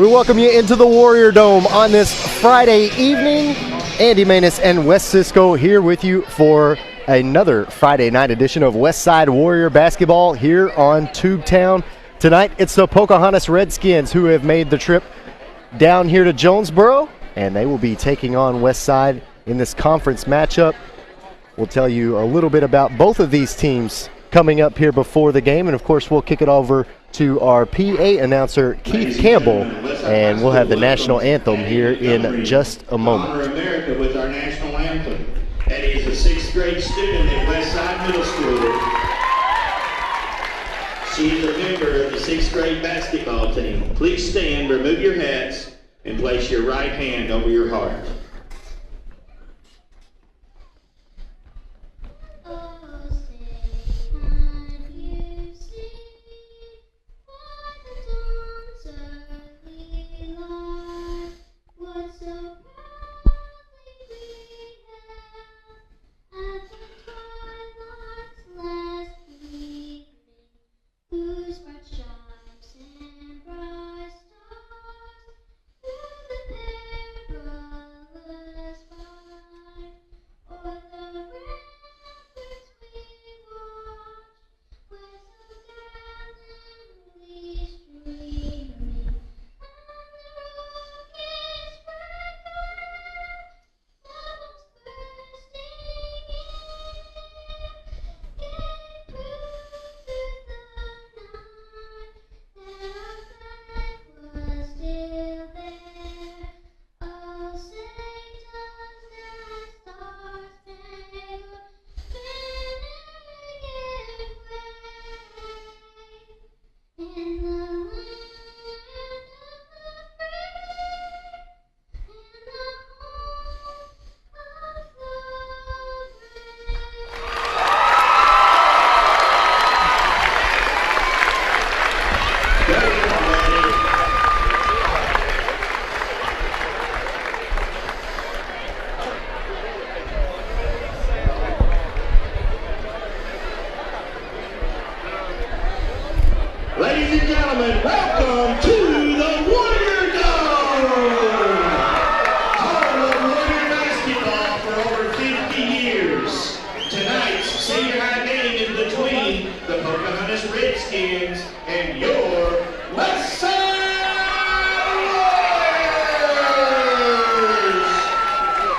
We welcome you into the Warrior Dome on this Friday evening. Andy Manus and Wes Cisco here with you for another Friday night edition of Westside Warrior basketball here on Tubetown. Tonight, it's the Pocahontas Redskins who have made the trip down here to Jonesboro, and they will be taking on Westside in this conference matchup. We'll tell you a little bit about both of these teams coming up here before the game, and of course we'll kick it over to our PA announcer Keith Campbell, and we'll have the national anthem here in just a moment. Honor America with our national anthem. Eddie is a sixth grade student at Westside Middle School. She is a member of the sixth grade basketball team. Please stand, remove your hats, and place your right hand over your heart. Ladies and gentlemen, welcome to the Warrior Dome! Home of Warrior basketball for over 50 years. Tonight's senior high game is between the Pocahontas Redskins and your Westside Warriors!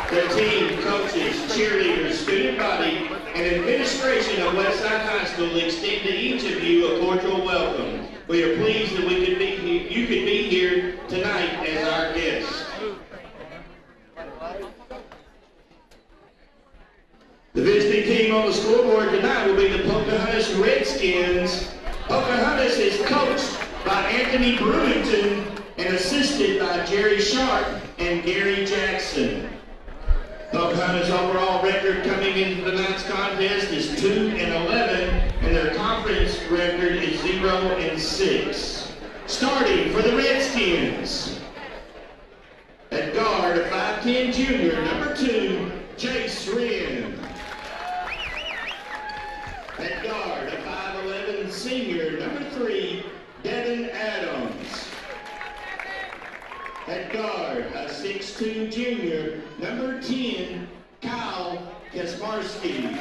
The team, coaches, cheerleaders, student body, and administration of Westside High School extend to each of you a cordial welcome. We are pleased that you could be here tonight as our guest. The visiting team on the scoreboard tonight will be the Pocahontas Redskins. Pocahontas is coached by Anthony Brewington and assisted by Jerry Sharp and Gary Jackson. Pocahontas' overall record coming into tonight's contest is 2-11, and their conference record is 0-6. Starting for the Redskins, at guard, a 5'10" junior, number 2, Jace Wren. At guard, a 5'11" senior, number 3, Devin Adams. At guard, a 6'2" junior, number 10, Kyle Kasparski.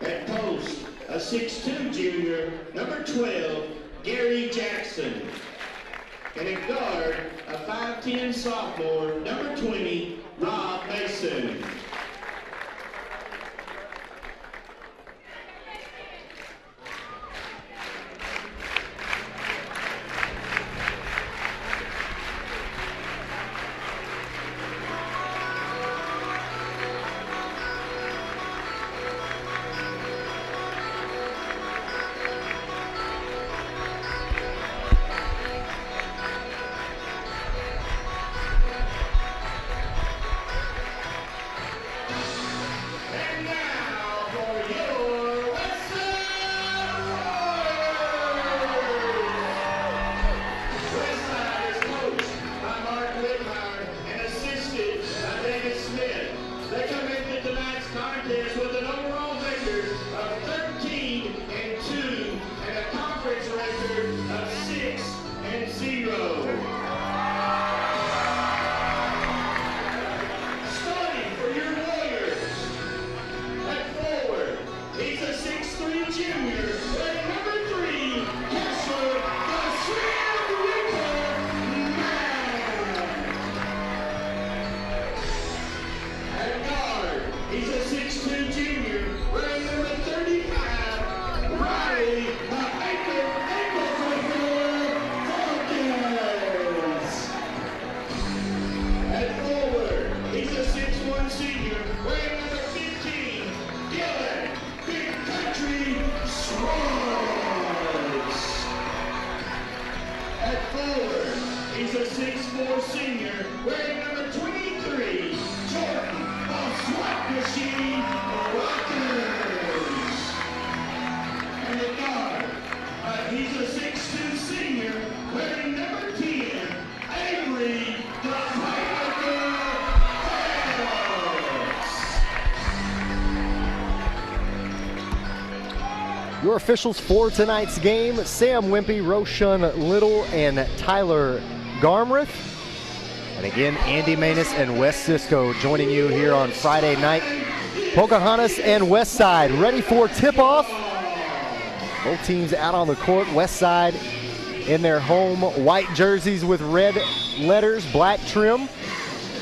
At post, a 6'2" junior, number 12, Gary Jackson. And at guard, a 5'10" sophomore, number 20, Rob Mason. Your officials for tonight's game, Sam Wimpy, Roshan Little, and Tyler Garmrith. And again, Andy Manus and Wes Cisco joining you here on Friday night. Pocahontas and Westside ready for tip-off. Both teams out on the court. Westside in their home white jerseys with red letters, black trim.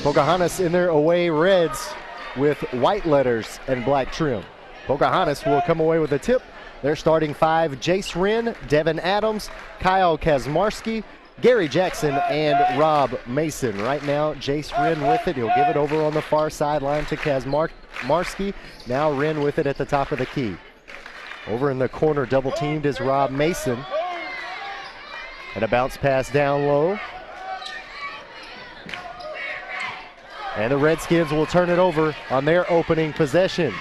Pocahontas in their away reds with white letters and black trim. Pocahontas will come away with a tip. Their starting five: Jace Wren, Devin Adams, Kyle Kazmarski, Gary Jackson, and Rob Mason. Right now, Jace Wren with it. He'll give it over on the far sideline to Kazmarski. Now Wren with it at the top of the key. Over in the corner, double teamed is Rob Mason. And a bounce pass down low. And the Redskins will turn it over on their opening possession.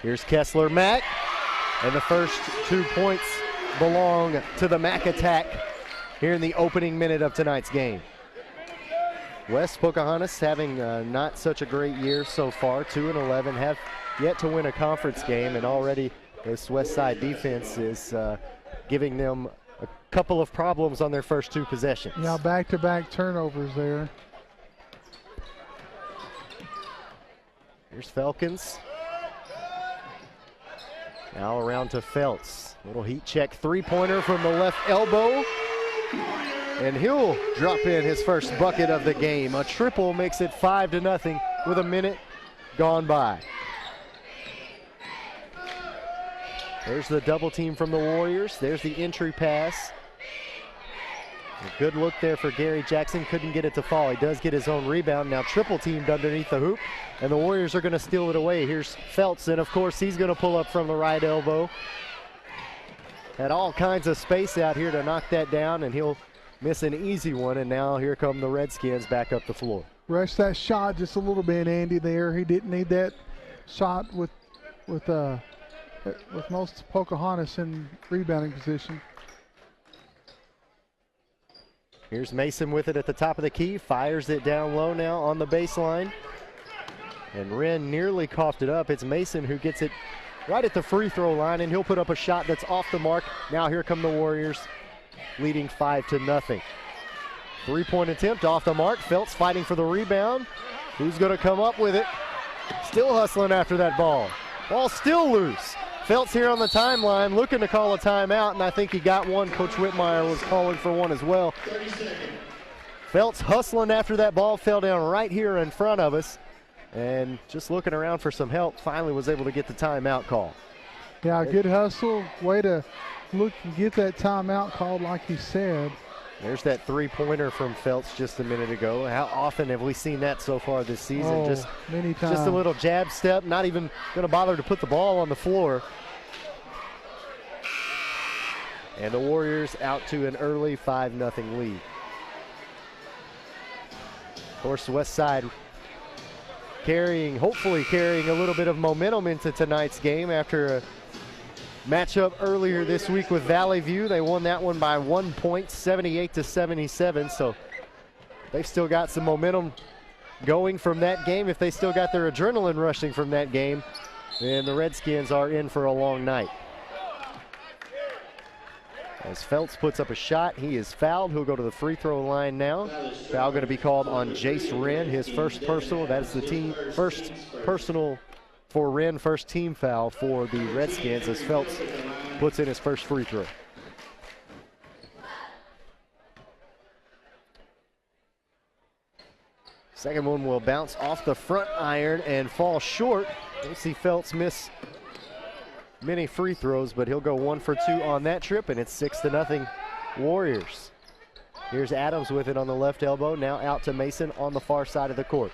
Here's Kessler Mack. And the first 2 points belong to the Mack attack here in the opening minute of tonight's game. West Pocahontas having not such a great year so far, 2-11, have yet to win a conference game, and already this Westside defense is giving them a couple of problems on their first two possessions. Yeah, back-to-back turnovers there. Here's Falcons. Now around to Feltz. Little heat check three-pointer from the left elbow. And he'll drop in his first bucket of the game. A triple makes it 5-0 with a minute gone by. There's the double team from the Warriors. There's the entry pass. A good look there for Gary Jackson. Couldn't get it to fall. He does get his own rebound. Now triple teamed underneath the hoop. And the Warriors are going to steal it away. Here's Feltz, and of course he's going to pull up from the right elbow. Had all kinds of space out here to knock that down, and he'll miss an easy one. And now here come the Redskins back up the floor. Rushed that shot just a little bit, Andy, there. He didn't need that shot with most Pocahontas in rebounding position. Here's Mason with it at the top of the key. Fires it down low now on the baseline. And Wren nearly coughed it up. It's Mason who gets it right at the free throw line, and he'll put up a shot that's off the mark. Now here come the Warriors, leading 5-0. Three-point attempt off the mark. Feltz fighting for the rebound. Who's going to come up with it? Still hustling after that ball. Ball still loose. Feltz here on the timeline looking to call a timeout, and I think he got one. Coach Whitmire was calling for one as well. Feltz hustling after that ball, fell down right here in front of us, and just looking around for some help, finally was able to get the timeout call. Yeah, good hustle. Way to look and get that timeout called like he said. There's that three-pointer from Feltz just a minute ago. How often have we seen that so far this season? Oh, many times. Just a little jab step, not even going to bother to put the ball on the floor. And the Warriors out to an early 5-0 lead. Of course, Westside hopefully carrying a little bit of momentum into tonight's game after a matchup earlier this week with Valley View. They won that one by 1 point, 78-77. So they've still got some momentum going from that game. If they still got their adrenaline rushing from that game, then the Redskins are in for a long night. As Feltz puts up a shot, he is fouled. He'll go to the free throw line now. Foul going to be called on Jace Wren, his first personal. That's the first personal for Wren, first team foul for the Redskins as Feltz puts in his first free throw. Second one will bounce off the front iron and fall short. We'll see Feltz miss many free throws, but he'll go 1 for 2 on that trip, and it's 6-0 Warriors. Here's Adams with it on the left elbow. Now out to Mason on the far side of the court.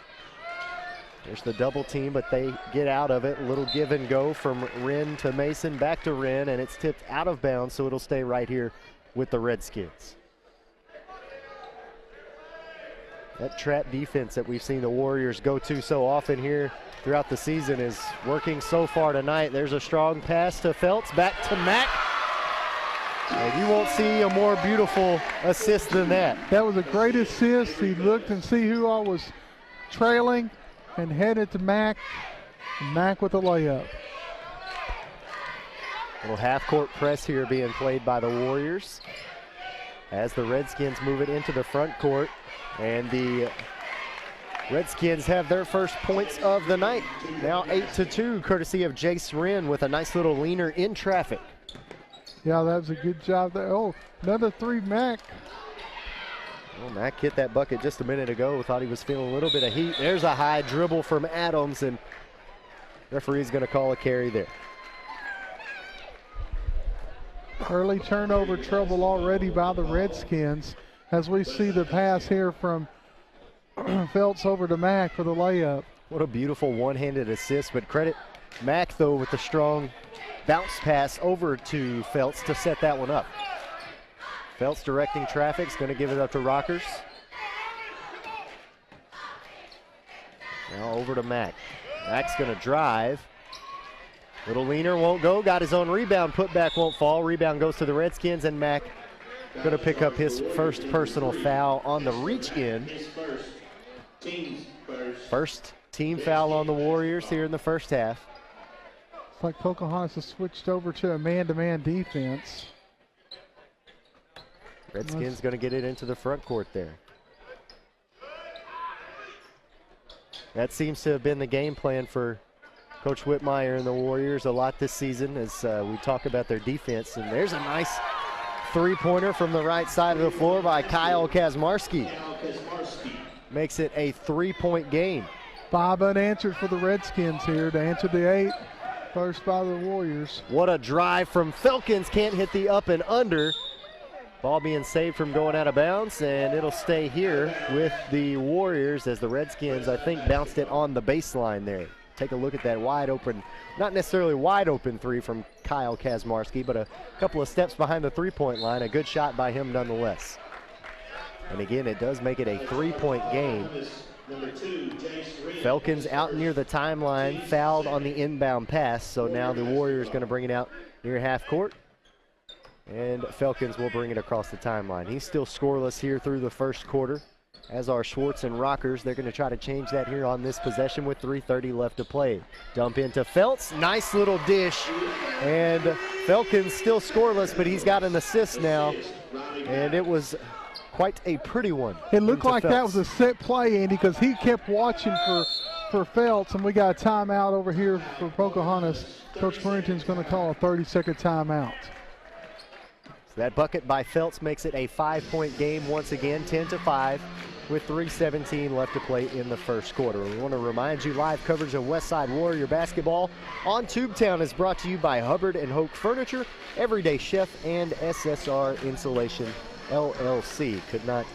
There's the double team, but they get out of it. A little give and go from Wren to Mason, back to Wren, and it's tipped out of bounds, so it'll stay right here with the Redskins. That trap defense that we've seen the Warriors go to so often here throughout the season is working so far tonight. There's a strong pass to Feltz, back to Mack. And you won't see a more beautiful assist than that. That was a great assist. He looked and see who all was trailing and headed to Mack. And Mack with a layup. Little half-court press here being played by the Warriors as the Redskins move it into the front court. And the Redskins have their first points of the night. Now 8-2, courtesy of Jace Wren with a nice little leaner in traffic. Yeah, that was a good job there. Oh, another three, Mac. Well, Mac hit that bucket just a minute ago. Thought he was feeling a little bit of heat. There's a high dribble from Adams, and referee's going to call a carry there. Early turnover trouble already by the Redskins as we see the pass here from Feltz over to Mack for the layup. What a beautiful one-handed assist, but credit Mack, though, with the strong bounce pass over to Feltz to set that one up. Feltz directing traffic, is going to give it up to Rockers. Now over to Mack. Mack's going to drive. Little leaner, won't go. Got his own rebound. Put back, won't fall. Rebound goes to the Redskins, and Mack going to pick up his first personal foul on the reach in. First team foul on the Warriors here in the first half. It's like Pocahontas has switched over to a man-to-man defense. Redskins going to get it into the front court there. That seems to have been the game plan for Coach Whitmire and the Warriors a lot this season as we talk about their defense. And there's a nice three-pointer from the right side of the floor by Kyle Kazmarski. Makes it a three-point game. 5 unanswered for the Redskins here to answer the 8. First by the Warriors. What a drive from Felkins. Can't hit the up and under. Ball being saved from going out of bounds, and it'll stay here with the Warriors as the Redskins, I think, bounced it on the baseline there. Take a look at that wide open, not necessarily wide open three from Kyle Kazmarski, but a couple of steps behind the three-point line. A good shot by him nonetheless. And again, it does make it a three-point game. Felkins out near the timeline, fouled on the inbound pass, so now the Warriors going to bring it out near half court. And Felkins will bring it across the timeline. He's still scoreless here through the first quarter, as are Schwartz and Rockers. They're going to try to change that here on this possession with 3:30 left to play. Dump into Feltz. Nice little dish. And Felkins still scoreless, but he's got an assist now. And it was quite a pretty one. It looked like that was a set play, Andy, because he kept watching for Feltz, and we got a timeout over here for Pocahontas. Coach Burrington's going to call a 30-second timeout. That bucket by Feltz makes it a 5-point game once again, 10-5, with 3:17 left to play in the first quarter. We want to remind you live coverage of Westside Warrior basketball on Tubetown is brought to you by Hubbard and Hoke Furniture, Everyday Chef, and SSR Insulation LLC. Could not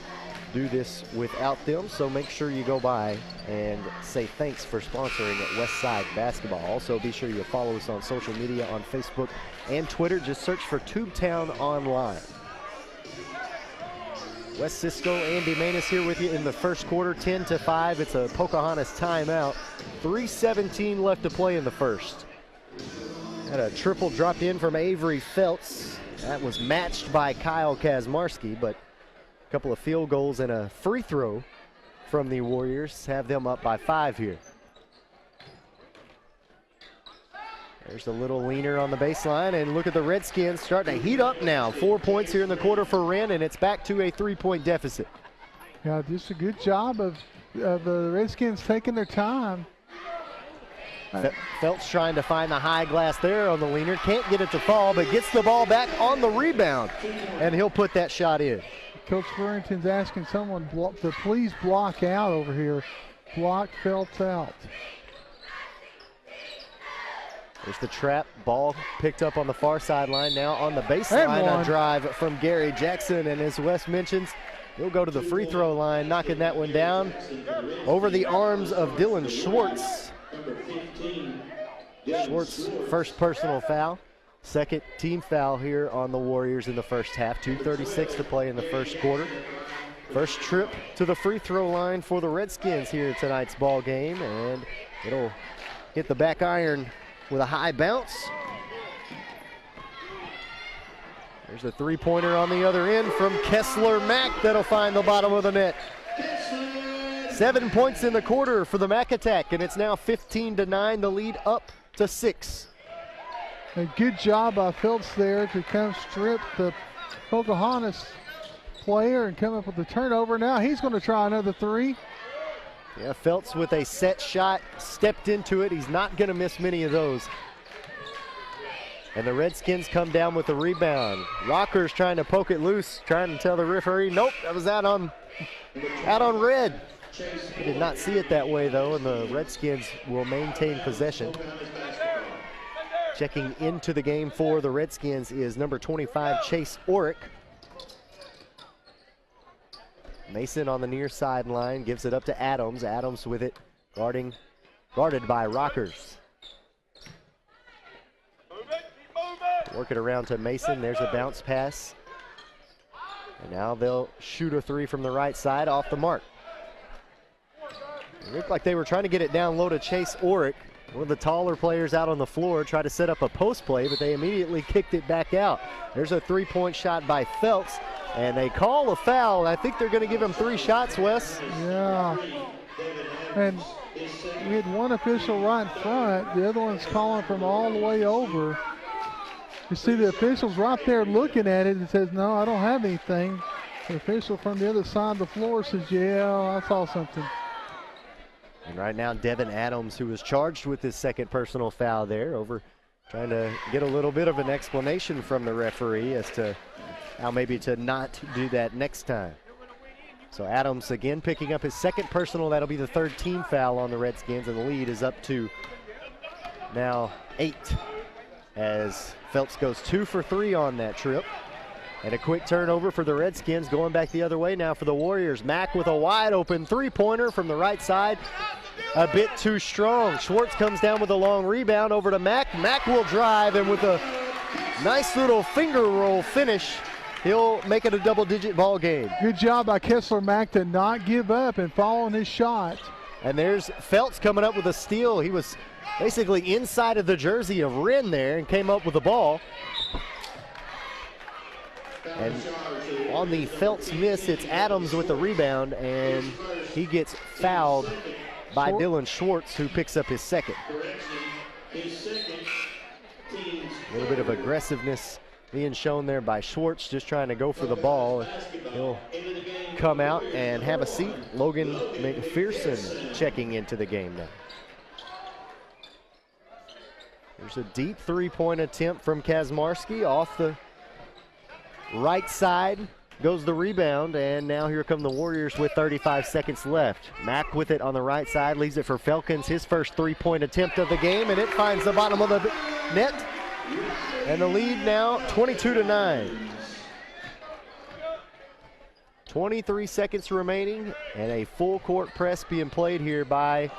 do this without them, so make sure you go by and say thanks for sponsoring Westside basketball. Also, be sure you follow us on social media on Facebook and Twitter. Just search for Tubetown Online. West Cisco, Andy Maness here with you in the first quarter, 10-5. It's a Pocahontas timeout. 3:17 left to play in the first. Had a triple dropped in from Avery Feltz. That was matched by Kyle Kazmarski, but a couple of field goals and a free throw from the Warriors have them up by 5 here. There's a little leaner on the baseline, and look at the Redskins starting to heat up now. 4 points here in the quarter for Wren, and it's back to a 3-point deficit. Yeah, just a good job of the Redskins taking their time. Feltz trying to find the high glass there on the leaner. Can't get it to fall, but gets the ball back on the rebound, and he'll put that shot in. Coach Burrington's asking someone to please block out over here. Block Feltz out. There's the trap. Ball picked up on the far sideline. Now on the baseline, a drive from Gary Jackson. And as Wes mentions, he'll go to the free throw line, knocking that one down over the arms of Dylan Schwartz. Schwartz, first personal foul. Second team foul here on the Warriors in the first half. 2:36 to play in the first quarter. First trip to the free throw line for the Redskins here in tonight's ball game. And it'll hit the back iron with a high bounce. There's a three-pointer on the other end from Kessler Mack that'll find the bottom of the net. 7 points in the quarter for the Mack attack, and it's now 15-9, the lead up to 6. A good job by Phelps there to come strip the Pocahontas player and come up with the turnover. Now he's going to try another three. Yeah, Phelps with a set shot, stepped into it. He's not going to miss many of those. And the Redskins come down with the rebound. Rockers trying to poke it loose, trying to tell the referee, nope, that was out on red. He did not see it that way, though, and the Redskins will maintain possession. Checking into the game for the Redskins is number 25, Chase Orrick. Mason on the near sideline gives it up to Adams. Adams with it, guarded by Rockers. Work it around to Mason. There's a bounce pass. And now they'll shoot a three from the right side off the mark. It looked like they were trying to get it down low to Chase Orrick. One of the taller players out on the floor tried to set up a post play, but they immediately kicked it back out. There's a three-point shot by Phelps, and they call a foul. I think they're going to give him 3 shots, Wes. Yeah. And we had one official right in front. The other one's calling from all the way over. You see the official's right there looking at it and says, no, I don't have anything. The official from the other side of the floor says, yeah, I saw something. And right now, Devin Adams, who was charged with his second personal foul there, over trying to get a little bit of an explanation from the referee as to how maybe to not do that next time. So Adams again picking up his second personal. That'll be the third team foul on the Redskins, and the lead is up to now 8 as Phelps goes 2 for 3 on that trip. And a quick turnover for the Redskins, going back the other way now for the Warriors. Mack with a wide open three-pointer from the right side. A bit too strong. Schwartz comes down with a long rebound over to Mack. Mack will drive, and with a nice little finger roll finish, he'll make it a double-digit ball game. Good job by Kessler Mack to not give up and follow on his shot. And there's Phelps coming up with a steal. He was basically inside of the jersey of Wren there and came up with the ball. And on the Phelps miss, it's Adams with the rebound, and he gets fouled by Dylan Schwartz, who picks up his second. A little bit of aggressiveness being shown there by Schwartz, just trying to go for the ball. He'll come out and have a seat. Logan McPherson checking into the game now. There's a deep three-point attempt from Kazmarski off the right side. Goes the rebound, and now here come the Warriors with 35 seconds left. Mack with it on the right side, leaves it for Felkins, his first three-point attempt of the game, and it finds the bottom of the net. And the lead now 22-9. 23 seconds remaining, and a full court press being played here by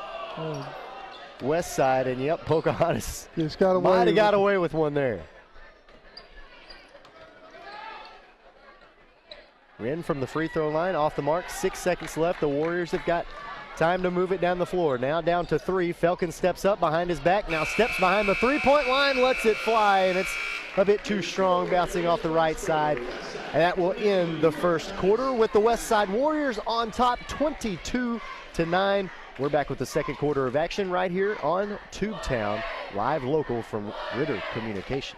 Westside, and yep, Pocahontas might have got away with one there. Wren from the free throw line, off the mark, 6 seconds left. The Warriors have got time to move it down the floor. Now down to 3. Felkin steps up behind his back, now steps behind the three-point line, lets it fly, and it's a bit too strong, bouncing off the right side. And that will end the first quarter with the Westside Warriors on top, 22-9. We're back with the second quarter of action right here on Tubetown, live local from Ritter Communications.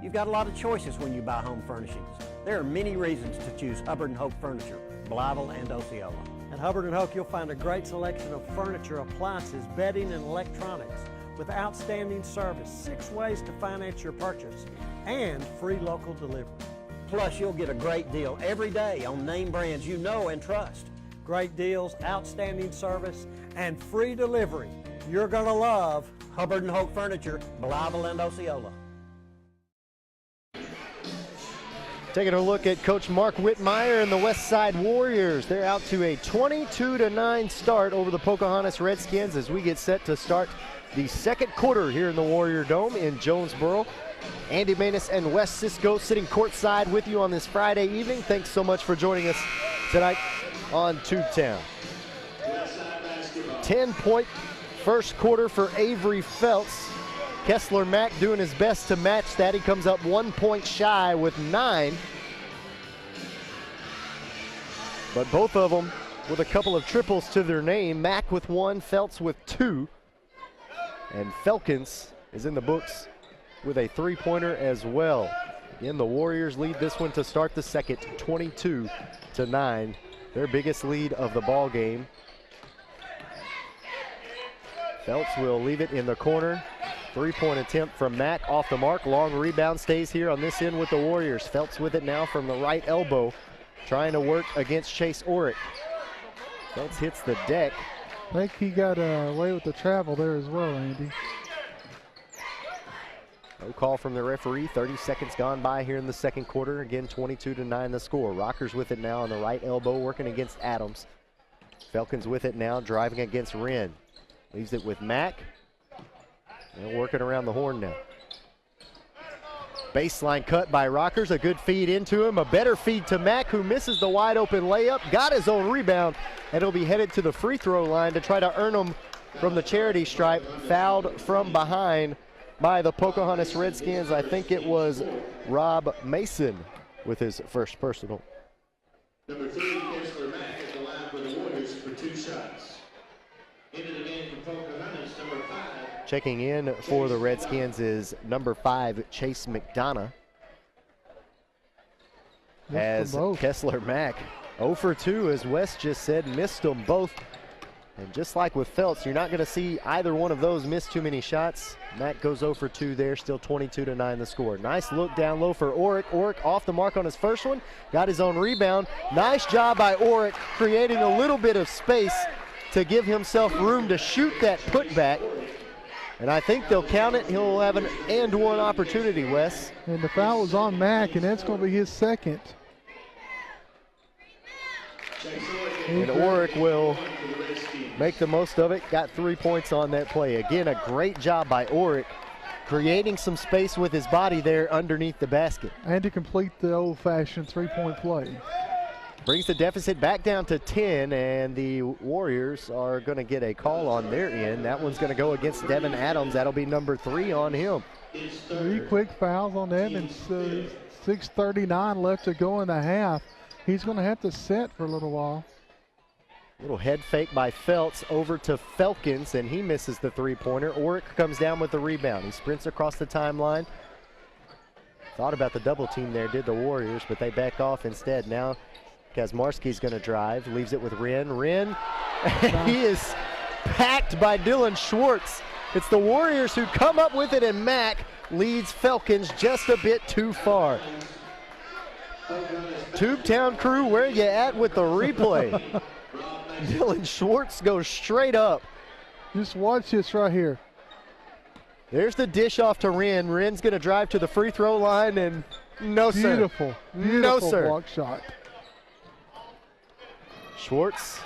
You've got a lot of choices when you buy home furnishings. There are many reasons to choose Hubbard & Hoke Furniture, Blytheville and Osceola. At Hubbard & Hoke, you'll find a great selection of furniture, appliances, bedding, and electronics with outstanding service, 6 ways to finance your purchase, and free local delivery. Plus, you'll get a great deal every day on name brands you know and trust. Great deals, outstanding service, and free delivery. You're going to love Hubbard & Hoke Furniture, Blytheville and Osceola. Taking a look at Coach Mark Whitmire and the Westside Warriors. They're out to a 22-9 start over the Pocahontas Redskins as we get set to start the second quarter here in the Warrior Dome in Jonesboro. Andy Maness and Wes Cisco sitting courtside with you on this Friday evening. Thanks so much for joining us tonight on Tubetown. 10-point first quarter for Avery Phelps. Kessler Mack doing his best to match that. He comes up 1 point shy with 9. But both of them with a couple of triples to their name. Mack with 1, Phelps with 2. And Felkins is in the books with a three-pointer as well. Again, the Warriors lead this one to start the second, 22-9. Their biggest lead of the ball game. Phelps will leave it in the corner. Three-point attempt from Mack off the mark. Long rebound stays here on this end with the Warriors. Phelps with it now from the right elbow, trying to work against Chase Orrick. Phelps hits the deck. I think he got away with the travel there as well, Andy. No call from the referee. 30 seconds gone by here in the second quarter. Again, 22-9 the score. Rockers with it now on the right elbow, working against Adams. Falcons with it now, driving against Wren. Leaves it with Mack. And working around the horn now. Baseline cut by Rockers. A good feed into him. A better feed to Mack, who misses the wide open layup. Got his own rebound, and he'll be headed to the free throw line to try to earn them from the charity stripe. Fouled from behind by the Pocahontas Redskins. I think it was Rob Mason with his first personal. Number 3, Kessler Mack at the line for the Warriors for 2 shots. Into the game for Pocahontas, number 5. Checking in for the Redskins is number 5, Chase McDonough. As Kessler Mack 0 for 2, as Wes just said, missed them both. And just like with Phelps, you're not going to see either one of those miss too many shots. Mack goes 0 for 2 there, still 22-9 the score. Nice look down low for Orrick. Orrick off the mark on his first one, got his own rebound. Nice job by Orrick, creating a little bit of space to give himself room to shoot that putback. And I think they'll count it. He'll have an and-one opportunity, Wes. And the foul was on Mack, and that's going to be his second. And Orrick will make the most of it. Got 3 points on that play. Again, a great job by Orrick, creating some space with his body there underneath the basket. And to complete the old-fashioned three-point play. Brings the deficit back down to 10, and the Warriors are going to get a call on their end. That one's going to go against Devin Adams. That'll be number 3 on him. 3 quick fouls on Evans. 6:39 left to go in the half. He's going to have to set for a little while. Little head fake by Phelps over to Felkins, and he misses the three-pointer. Orrick comes down with the rebound. He sprints across the timeline. Thought about the double team there, did the Warriors, but they back off instead. Now Kazmarski's going to drive, leaves it with Wren. Wren, he is packed by Dylan Schwartz. It's the Warriors who come up with it, and Mack leads Felkins just a bit too far. Tubetown crew, where you at with the replay? Dylan Schwartz goes straight up. Just watch this right here. There's the dish off to Wren. Wren's going to drive to the free throw line, and no, sir. Beautiful No, sir. block shot. Schwartz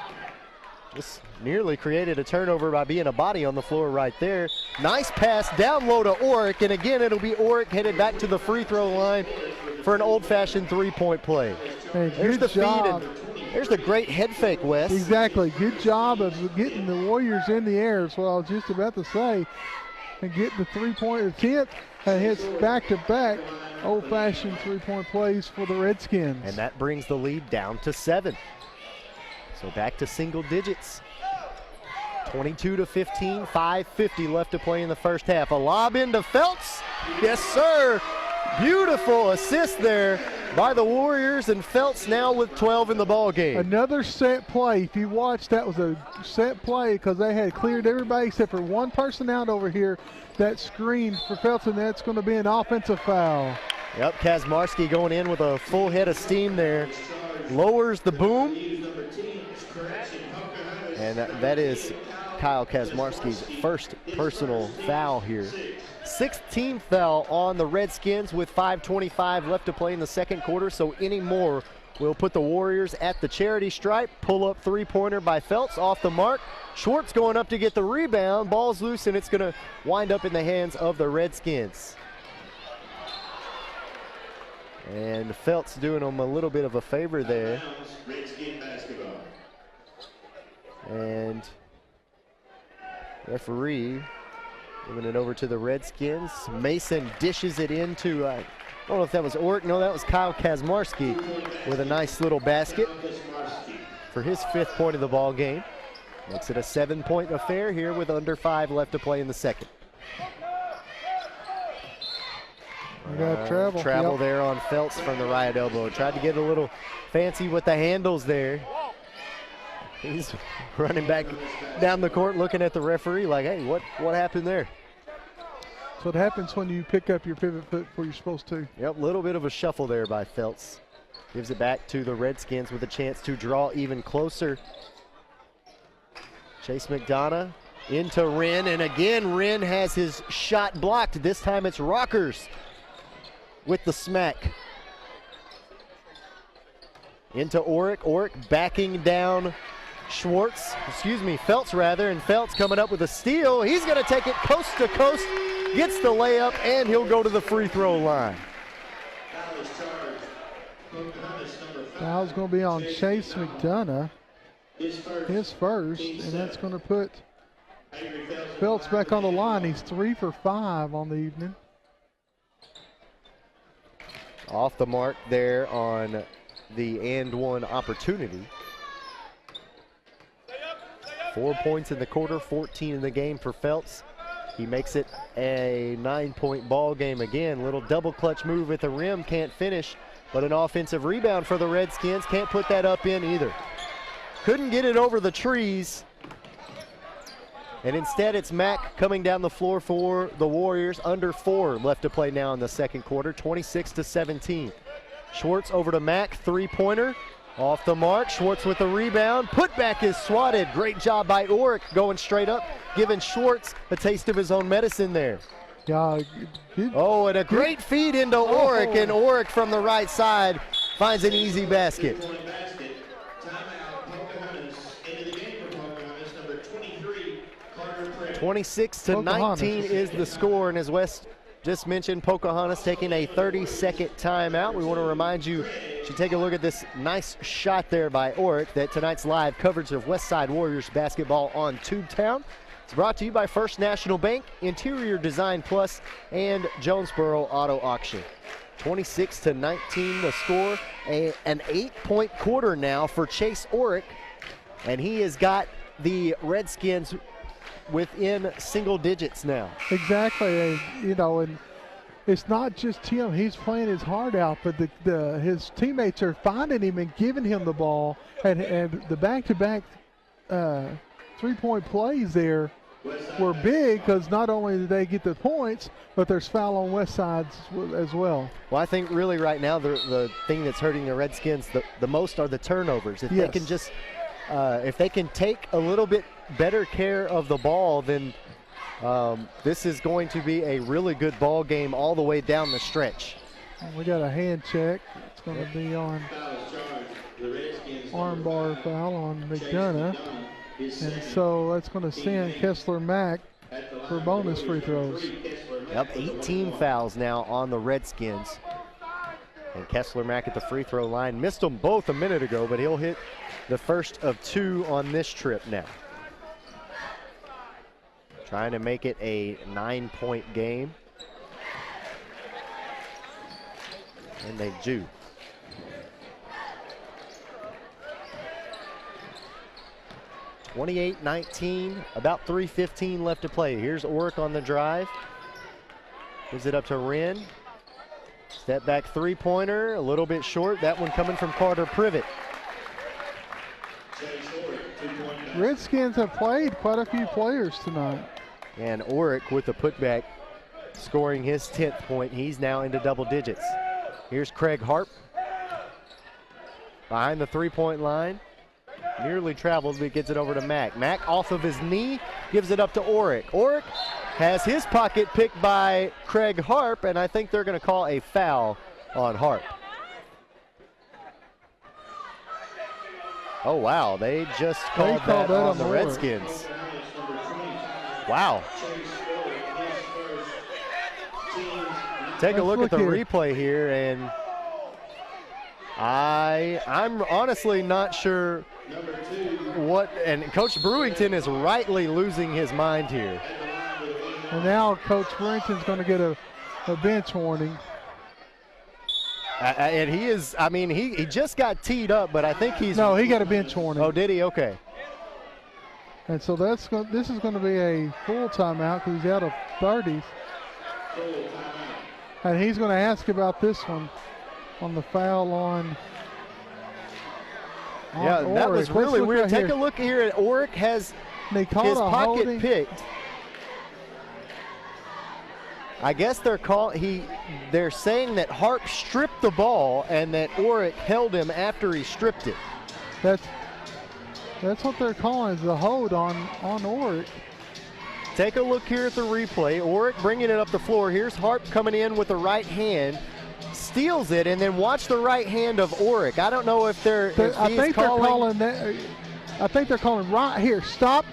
just nearly created a turnover by being a body on the floor right there. Nice pass down low to Orrick, and again it'll be Orrick headed back to the free throw line for an old-fashioned three-point play. Hey, there's the job. feed, and there's the great head fake, Wes. Exactly. Good job of getting the Warriors in the air, is what I was just about to say, and getting the three-point attempt and hits back-to-back old-fashioned three-point plays for the Redskins. And that brings the lead down to 7. So back to single digits. 22-15, 5:50 left to play in the first half. A lob into Phelps. Yes, sir. Beautiful assist there by the Warriors, and Phelps now with 12 in the ball game. Another set play. If you watch, that was a set play because they had cleared everybody except for one person out over here that screened for Phelps, and that's going to be an offensive foul. Yep, Kazmarski going in with a full head of steam there. Lowers the boom. And that is Kyle Kazmarski's first personal foul here. 16th foul on the Redskins with 5:25 left to play in the second quarter, so any more will put the Warriors at the charity stripe. Pull-up three-pointer by Phelps off the mark. Schwartz going up to get the rebound. Ball's loose, and it's going to wind up in the hands of the Redskins. And Phelps doing them a little bit of a favor there. And referee giving it over to the Redskins. Mason dishes it into, I don't know if that was Orrick. No, that was Kyle Kazmarski with a nice little basket for his 5th point of the ball game. Makes it a 7-point affair here with under 5 left to play in the second. We got travel. Travel Yep. there on Feltz from the right elbow. Tried to get a little fancy with the handles there. He's running back down the court looking at the referee like, hey, what happened there? So it happens when you pick up your pivot foot before you're supposed to. Yep, a little bit of a shuffle there by Feltz. Gives it back to the Redskins with a chance to draw even closer. Chase McDonough into Wren, and again Wren has his shot blocked. This time it's Rockers with the smack. Into Orick. Orick backing down Feltz rather, and Feltz coming up with a steal. He's going to take it coast to coast, gets the layup, and he'll go to the free throw line. Foul's going to be on Chase McDonough, his first, and that's going to put Feltz back on the line. He's 3 for 5 on the evening. Off the mark there on the and one opportunity. 4 points in the quarter, 14 in the game for Feltz. He makes it a 9-point ball game again. Little double clutch move at the rim, can't finish, but an offensive rebound for the Redskins. Can't put that up in either. Couldn't get it over the trees. And instead it's Mack coming down the floor for the Warriors. Under 4 left to play now in the second quarter, 26-17. Schwartz over to Mack, three-pointer. Off the mark, Schwartz with the rebound. Putback is swatted. Great job by Orick going straight up, giving Schwartz a taste of his own medicine there. Yeah. Oh, and a great feed into Orick, and Orick from the right side finds an easy basket. 26-19 is the score, and as Wes just mentioned, Pocahontas taking a 30-second timeout. We want to remind you to take a look at this nice shot there by Orick, that tonight's live coverage of Westside Warriors basketball on Tubetown. It's brought to you by First National Bank, Interior Design Plus, and Jonesboro Auto Auction. 26-19 the score, an 8-point quarter now for Chase Orick, and he has got the Redskins within single digits now. Exactly, and it's not just him. He's playing his heart out, but his teammates are finding him and giving him the ball, and the back-to-back three-point plays there were big because not only did they get the points, but there's foul on Westside as well. Well, I think really right now the thing that's hurting the Redskins the most are the turnovers. If they can just if they can take a little bit better care of the ball, then this is going to be a really good ball game all the way down the stretch. We got a hand check. It's going to be on armbar foul on McDonough. And so that's going to send Kessler Mack for bonus free throws. Yep, 18 fouls now on the Redskins. And Kessler Mack at the free throw line. Missed them both a minute ago, but he'll hit the first of 2 on this trip now. Trying to make it a 9-point game. And they do. (28-19), about 3:15 left to play. Here's Orick on the drive. Gives it up to Wren. Step back three-pointer, a little bit short. That one coming from Carter Privet. Redskins have played quite a few players tonight. And Orick with the putback, scoring his 10th point. He's now into double digits. Here's Craig Harp behind the three-point line. Nearly traveled, but gets it over to Mack. Mack off of his knee, gives it up to Orick. Orick has his pocket picked by Craig Harp, and I think they're going to call a foul on Harp. Oh, wow, they just called that on the Redskins. Wow. Take a look at the replay here, and I'm honestly not sure what, and Coach Brewington is rightly losing his mind here. And now Coach Brewington's going to get a bench warning. And he is, I mean, he just got teed up, but I think he's. No, he got a bench warning. Oh, did he? Okay. And so this is going to be a full timeout because he's out of 30s. And he's going to ask about this one on the foul on yeah, Oric. that was really weird. Right Take here. a look here at Oric has They called his a pocket holding. picked. I guess they're saying that Harp stripped the ball and that Oric held him after he stripped it. That's what they're calling is the hold on Oric. Take a look here at the replay. Oric bringing it up the floor. Here's Harp coming in with the right hand, steals it, and then watch the right hand of Oric. I don't know if they're. If I he's think they're calling calling that. I think they're calling right here. Stop.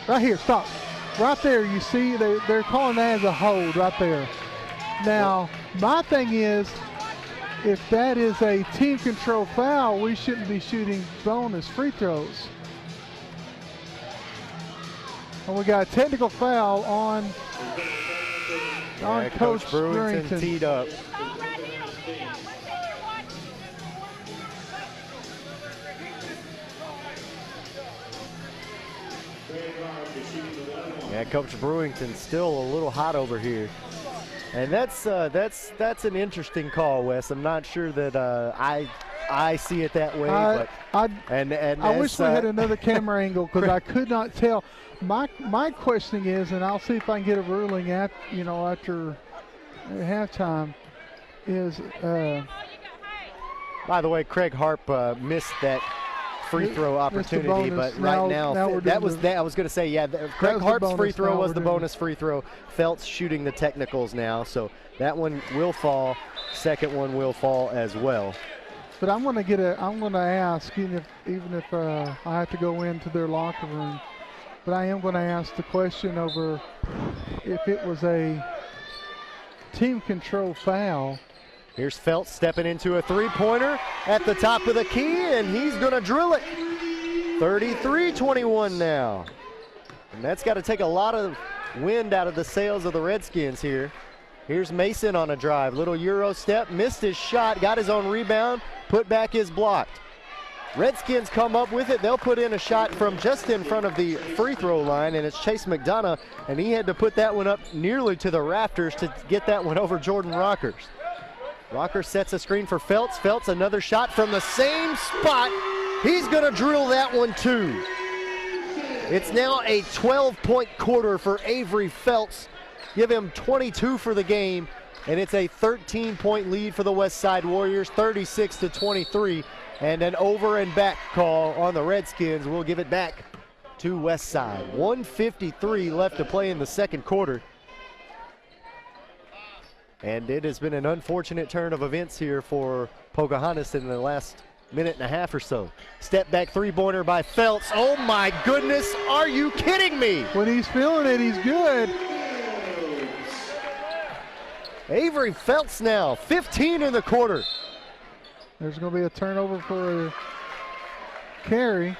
Right here. Stop. Right there. You see, they're calling that as a hold right there. Now, my thing is, if that is a team control foul, we shouldn't be shooting bonus free throws. And we got a technical foul on Coach Brewington teed up. Yeah, Coach Brewington's still a little hot over here. And that's an interesting call, Wes. I'm not sure that I see it that way, but I wish we had another camera angle because I could not tell. My questioning is, and I'll see if I can get a ruling after halftime. Is by the way, Craig Harp missed that free throw opportunity, but right now that was that. I was going to say, yeah, Craig Harp's free throw was the bonus free throw. Felt's shooting the technicals now, so that one will fall. Second one will fall as well. But I'm going to ask, even if I have to go into their locker room, but I am going to ask the question over if it was a team control foul. Here's Felt stepping into a three-pointer at the top of the key, and he's going to drill it. 33-21 now. And that's got to take a lot of wind out of the sails of the Redskins here. Here's Mason on a drive. Little Euro step, missed his shot, got his own rebound, put back is blocked. Redskins come up with it. They'll put in a shot from just in front of the free throw line, and it's Chase McDonough, and he had to put that one up nearly to the rafters to get that one over Jordan Rockers. Rocker sets a screen for Feltz. Feltz, another shot from the same spot. He's going to drill that one too. It's now a 12-point quarter for Avery Feltz. Give him 22 for the game, and it's a 13-point lead for the Westside Warriors, 36-23, and an over and back call on the Redskins. We'll give it back to Westside. 1:53 left to play in the second quarter. And it has been an unfortunate turn of events here for Pocahontas in the last minute and a half or so. Step back three-pointer by Feltz. Oh my goodness, are you kidding me? When he's feeling it, he's good. Avery Feltz now, 15 in the quarter. There's going to be a turnover for a carry.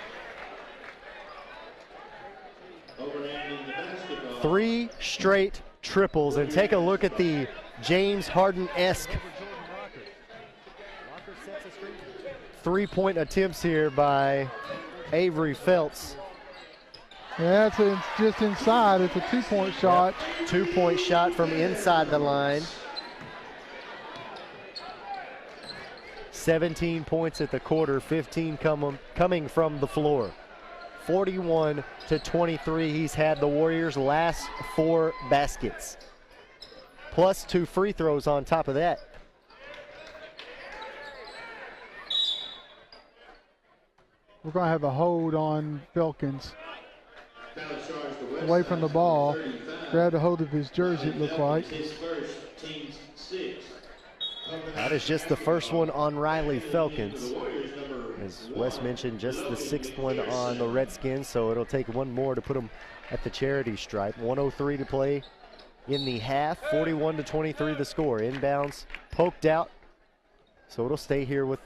Three straight triples, and take a look at the James Harden-esque three-point attempts here by Avery Feltz. Yeah, it's just inside. It's a two-point shot. Yep. Two-point shot from inside the line. 17 points at the quarter, 15 coming from the floor. 41-23. He's had the Warriors' last four baskets, plus two free throws on top of that. We're going to have a hold on Felkins. Away from the ball. Grabbed a hold of his jersey, it looked like. That is just the first one on Riley Felkins. As Wes mentioned, just the sixth one on the Redskins, so it'll take one more to put them at the charity stripe. 1:03 to play in the half, 41-23 the score. Inbounds poked out, so it'll stay here with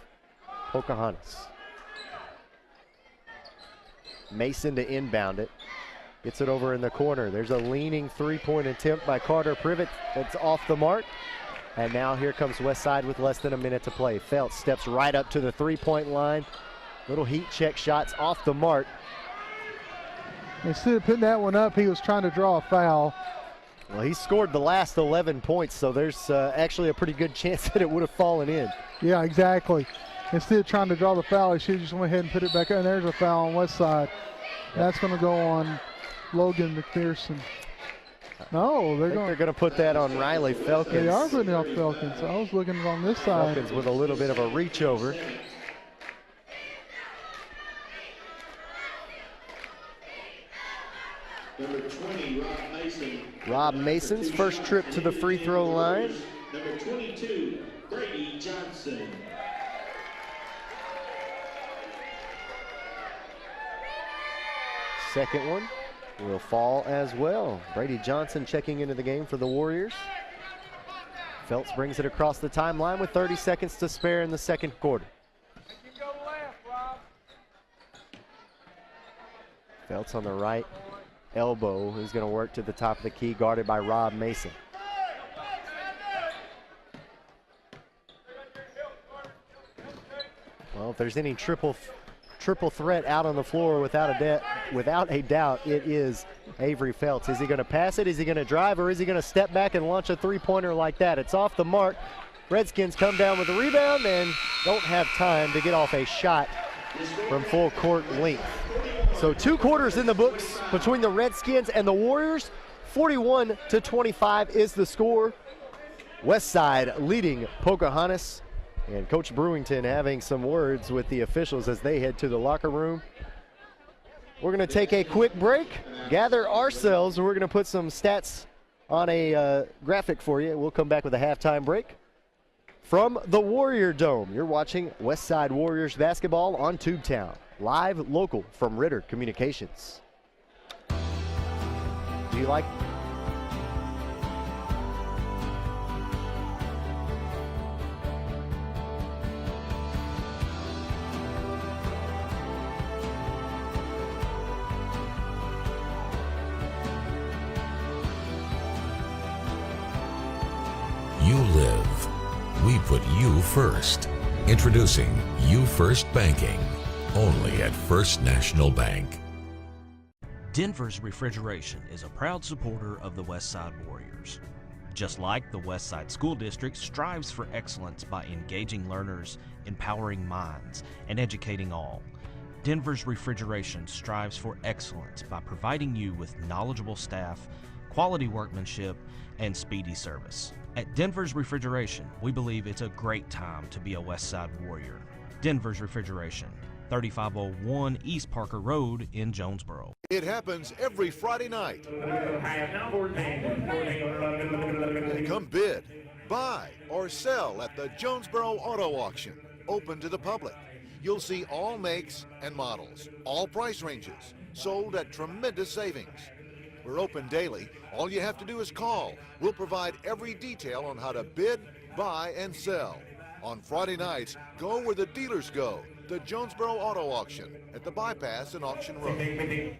Pocahontas. Mason to inbound it. Gets it over in the corner. There's a leaning three-point attempt by Carter Privet that's off the mark. And now here comes Westside with less than a minute to play. Feltz steps right up to the three-point line. Little heat check shots off the mark. Instead of putting that one up, he was trying to draw a foul. Well, he scored the last 11 points, so there's actually a pretty good chance that it would have fallen in. Yeah, exactly. Instead of trying to draw the foul, he should just went ahead and put it back. And there's a foul on Westside. That's going to go on Logan McPherson. No, they're going to put that on Riley Felkins. They are putting it on Felkins. I was looking on this side. Felkins with a little bit of a reach over. Number 20, Rob Mason. Rob Mason's first trip to the free throw line. Number 22, Brady Johnson. Second one will fall as well. Brady Johnson checking into the game for the Warriors. Phelps brings it across the timeline with 30 seconds to spare in the second quarter. Phelps on the right elbow, who's going to work to the top of the key, guarded by Rob Mason. Well, if there's any triple threat out on the floor without a doubt, it is Avery Phelps. Is he going to pass it? Is he going to drive? Or is he going to step back and launch a three-pointer like that? It's off the mark. Redskins come down with the rebound and don't have time to get off a shot from full court length. So 2 quarters in the books between the Redskins and the Warriors. 41-25 is the score. Westside leading Pocahontas. And Coach Brewington having some words with the officials as they head to the locker room. We're going to take a quick break, gather ourselves, and we're going to put some stats on a graphic for you. We'll come back with a halftime break. From the Warrior Dome, you're watching Westside Warriors basketball on Tubetown. Live local from Ritter Communications. Do you like... You live. We put you first. Introducing You First Banking, only at First National Bank. Denver's Refrigeration is a proud supporter of the Westside Warriors. Just like the Westside School District strives for excellence by engaging learners, empowering minds, and educating all, Denver's Refrigeration strives for excellence by providing you with knowledgeable staff, quality workmanship, and speedy service. At Denver's Refrigeration, we believe it's a great time to be a Westside Warrior. Denver's Refrigeration, 3501 East Parker Road in Jonesboro. It happens every Friday night. Come bid, buy, or sell at the Jonesboro Auto Auction, open to the public. You'll see all makes and models, all price ranges, sold at tremendous savings. We're open daily. All you have to do is call. We'll provide every detail on how to bid, buy, and sell. On Friday nights, go where the dealers go, the Jonesboro Auto Auction at the Bypass and Auction Road.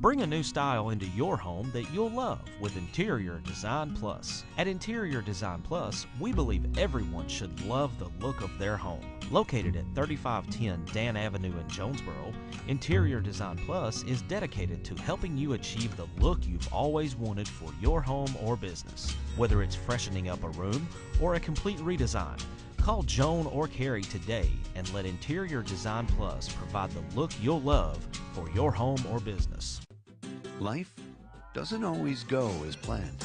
Bring a new style into your home that you'll love with Interior Design Plus. At Interior Design Plus, we believe everyone should love the look of their home. Located at 3510 Dan Avenue in Jonesboro, Interior Design Plus is dedicated to helping you achieve the look you've always wanted for your home or business. Whether it's freshening up a room or a complete redesign, call Joan or Carrie today and let Interior Design Plus provide the look you'll love for your home or business. Life doesn't always go as planned.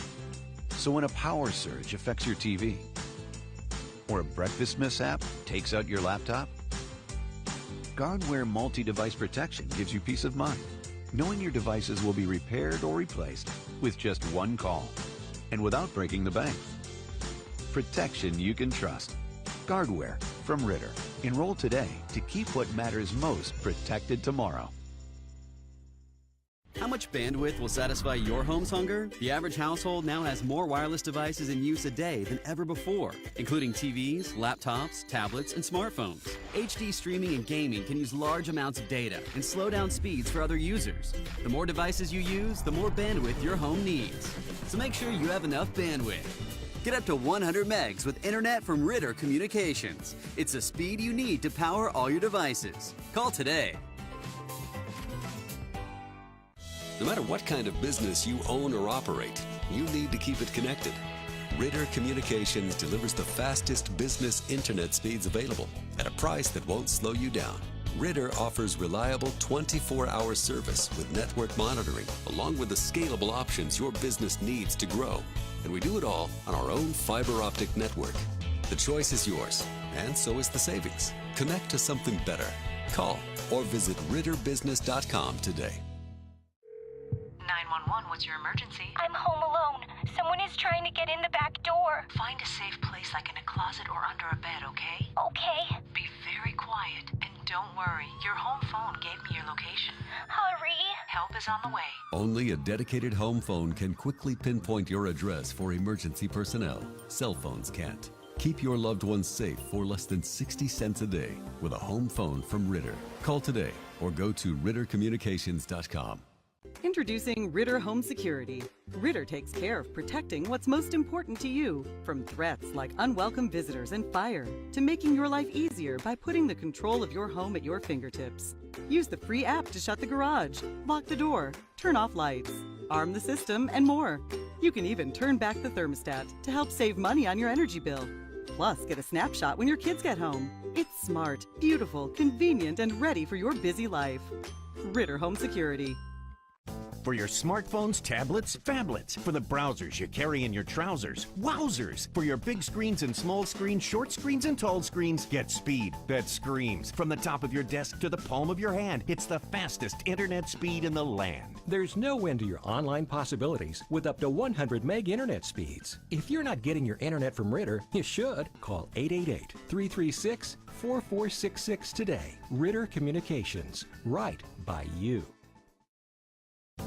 So when a power surge affects your TV, or a breakfast mishap takes out your laptop, Guardware multi-device protection gives you peace of mind, knowing your devices will be repaired or replaced with just one call, and without breaking the bank. Protection you can trust. Guardware from Ritter. Enroll today to keep what matters most protected tomorrow. How much bandwidth will satisfy your home's hunger? The average household now has more wireless devices in use a day than ever before, including TVs, laptops, tablets, and smartphones. HD streaming and gaming can use large amounts of data and slow down speeds for other users. The more devices you use, the more bandwidth your home needs. So make sure you have enough bandwidth. Get up to 100 megs with internet from Ritter Communications. It's the speed you need to power all your devices. Call today. No matter what kind of business you own or operate, you need to keep it connected. Ritter Communications delivers the fastest business internet speeds available at a price that won't slow you down. Ritter offers reliable 24-hour service with network monitoring, along with the scalable options your business needs to grow. And we do it all on our own fiber optic network. The choice is yours, and so is the savings. Connect to something better. Call or visit ritterbusiness.com today. 911, what's your emergency? I'm home alone. Someone is trying to get in the back door. Find a safe place like in a closet or under a bed, okay? Okay. Be very quiet and don't worry. Your home phone gave me your location. Hurry. Help is on the way. Only a dedicated home phone can quickly pinpoint your address for emergency personnel. Cell phones can't. Keep your loved ones safe for less than 60 cents a day with a home phone from Ritter. Call today or go to rittercommunications.com. Introducing Ritter Home Security. Ritter takes care of protecting what's most important to you, from threats like unwelcome visitors and fire, to making your life easier by putting the control of your home at your fingertips. Use the free app to shut the garage, lock the door, turn off lights, arm the system, and more. You can even turn back the thermostat to help save money on your energy bill. Plus, get a snapshot when your kids get home. It's smart, beautiful, convenient, and ready for your busy life. Ritter Home Security. For your smartphones, tablets, phablets. For the browsers you carry in your trousers. Wowzers! For your big screens and small screens, short screens and tall screens, get speed that screams. From the top of your desk to the palm of your hand, it's the fastest internet speed in the land. There's no end to your online possibilities with up to 100 meg internet speeds. If you're not getting your internet from Ritter, you should. Call 888-336-4466 today. Ritter Communications. Right by you.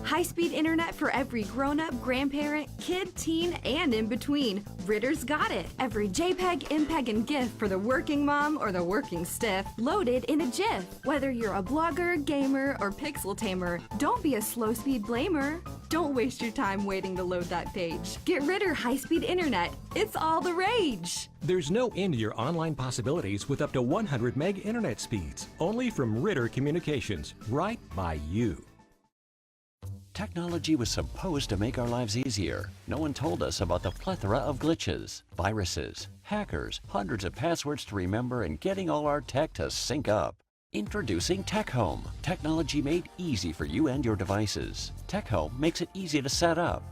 High-speed internet for every grown-up, grandparent, kid, teen, and in between. Ritter's got it. Every JPEG, MPEG, and GIF for the working mom or the working stiff, loaded in a GIF. Whether you're a blogger, gamer, or pixel tamer, don't be a slow-speed blamer. Don't waste your time waiting to load that page. Get Ritter high-speed internet. It's all the rage. There's no end to your online possibilities with up to 100 meg internet speeds. Only from Ritter Communications. Right by you. Technology was supposed to make our lives easier. No one told us about the plethora of glitches, viruses, hackers, hundreds of passwords to remember, and getting all our tech to sync up. Introducing Tech Home. Technology made easy for you and your devices. Tech Home makes it easy to set up,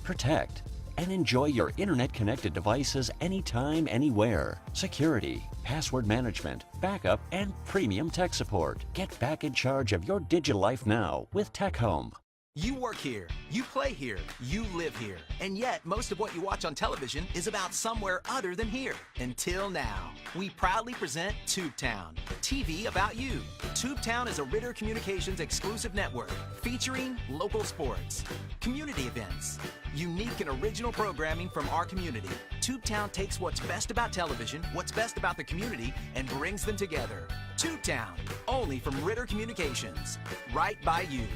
protect, and enjoy your internet-connected devices anytime, anywhere. Security, password management, backup, and premium tech support. Get back in charge of your digital life now with Tech Home. You work here, you play here, you live here, and yet most of what you watch on television is about somewhere other than here. Until now, we proudly present Tubetown, TV about you. Tubetown is a Ritter Communications exclusive network featuring local sports, community events, unique and original programming from our community. Tubetown takes what's best about television, what's best about the community, and brings them together. Tubetown, only from Ritter Communications, right by you.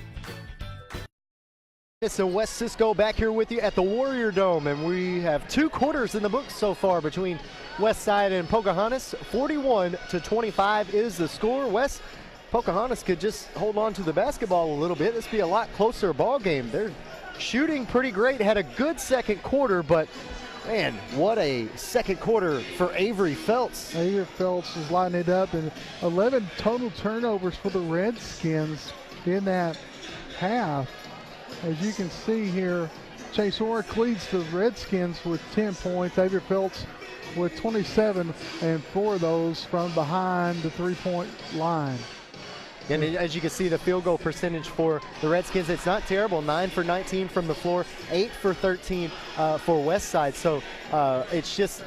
It's West Cisco back here with you at the Warrior Dome, and we have 2 quarters in the books so far between Westside and Pocahontas. 41-25 is the score. West, Pocahontas could just hold on to the basketball a little bit. This would be a lot closer ball game. They're shooting pretty great. Had a good second quarter, but man, what a second quarter for Avery Felts. Avery Felts is lighting it up, and 11 total turnovers for the Redskins in that half. As you can see here, Chase Orrick leads the Redskins with 10 points. Avery Felts with 27, and 4 of those from behind the three-point line. And as you can see, the field goal percentage for the Redskins, it's not terrible. 9 for 19 from the floor, 8 for 13 for Westside. So it's just,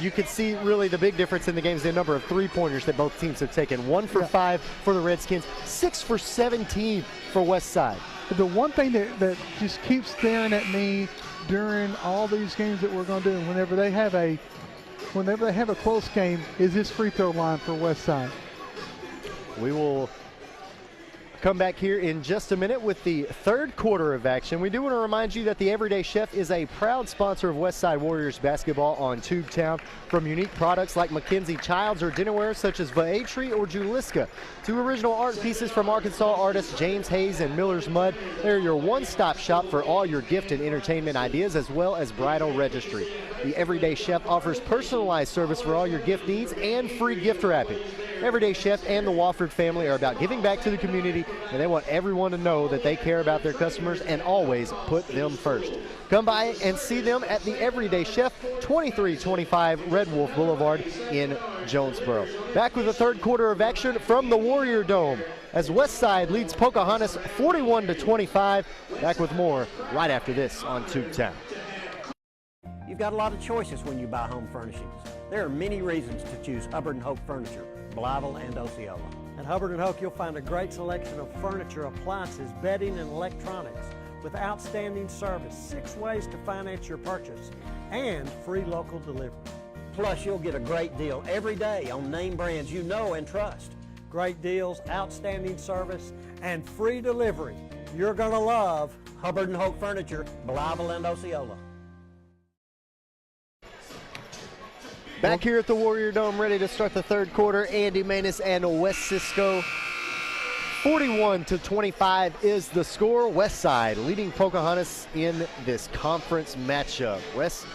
you could see really the big difference in the game is the number of three-pointers that both teams have taken. 1 for 5 for the Redskins, 6 for 17 for Westside. The one thing that just keeps staring at me during all these games that we're going to do, whenever they have a close game, is this free throw line for Westside. We will come back here in just a minute with the third quarter of action. We do want to remind you that the Everyday Chef is a proud sponsor of Westside Warriors basketball on Tubetown. From unique products like Mackenzie Childs or dinnerware such as Vaetri or Juliska to original art pieces from Arkansas artists James Hayes and Miller's Mud, they're your one-stop shop for all your gift and entertainment ideas as well as bridal registry. The Everyday Chef offers personalized service for all your gift needs and free gift wrapping. Everyday Chef and the Wofford family are about giving back to the community, and they want everyone to know that they care about their customers and always put them first. Come by and see them at the Everyday Chef, 2325 Red Wolf Boulevard in Jonesboro. Back with the third quarter of action from the Warrior Dome as Westside leads Pocahontas 41-25. Back with more right after this on Tubetown. You've got a lot of choices when you buy home furnishings. There are many reasons to choose Hubbard & Hoke Furniture, Blytheville and Osceola. At Hubbard & Hoke, you'll find a great selection of furniture, appliances, bedding, and electronics with outstanding service, 6 ways to finance your purchase, and free local delivery. Plus, you'll get a great deal every day on name brands you know and trust. Great deals, outstanding service, and free delivery. You're going to love Hubbard & Hoke Furniture, Blytheville and Osceola. Back here at the Warrior Dome, ready to start the third quarter. Andy Maness and Wes Cisco. 41-25 is the score. Westside leading Pocahontas in this conference matchup. Wes,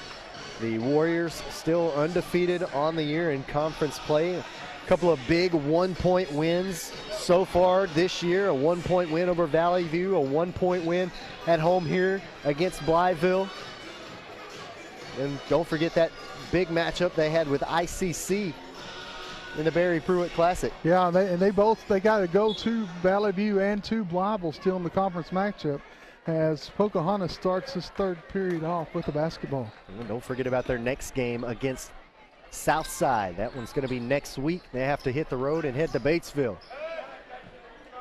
the Warriors still undefeated on the year in conference play. A couple of big one-point wins so far this year. A 1-point win over Valley View, a 1-point win at home here against Blytheville. And don't forget that big matchup they had with ICC in the Barry Pruitt Classic. Yeah, they got to go to Valley View and to Blytheville still in the conference matchup as Pocahontas starts this third period off with the basketball. And don't forget about their next game against Southside. That one's going to be next week. They have to hit the road and head to Batesville.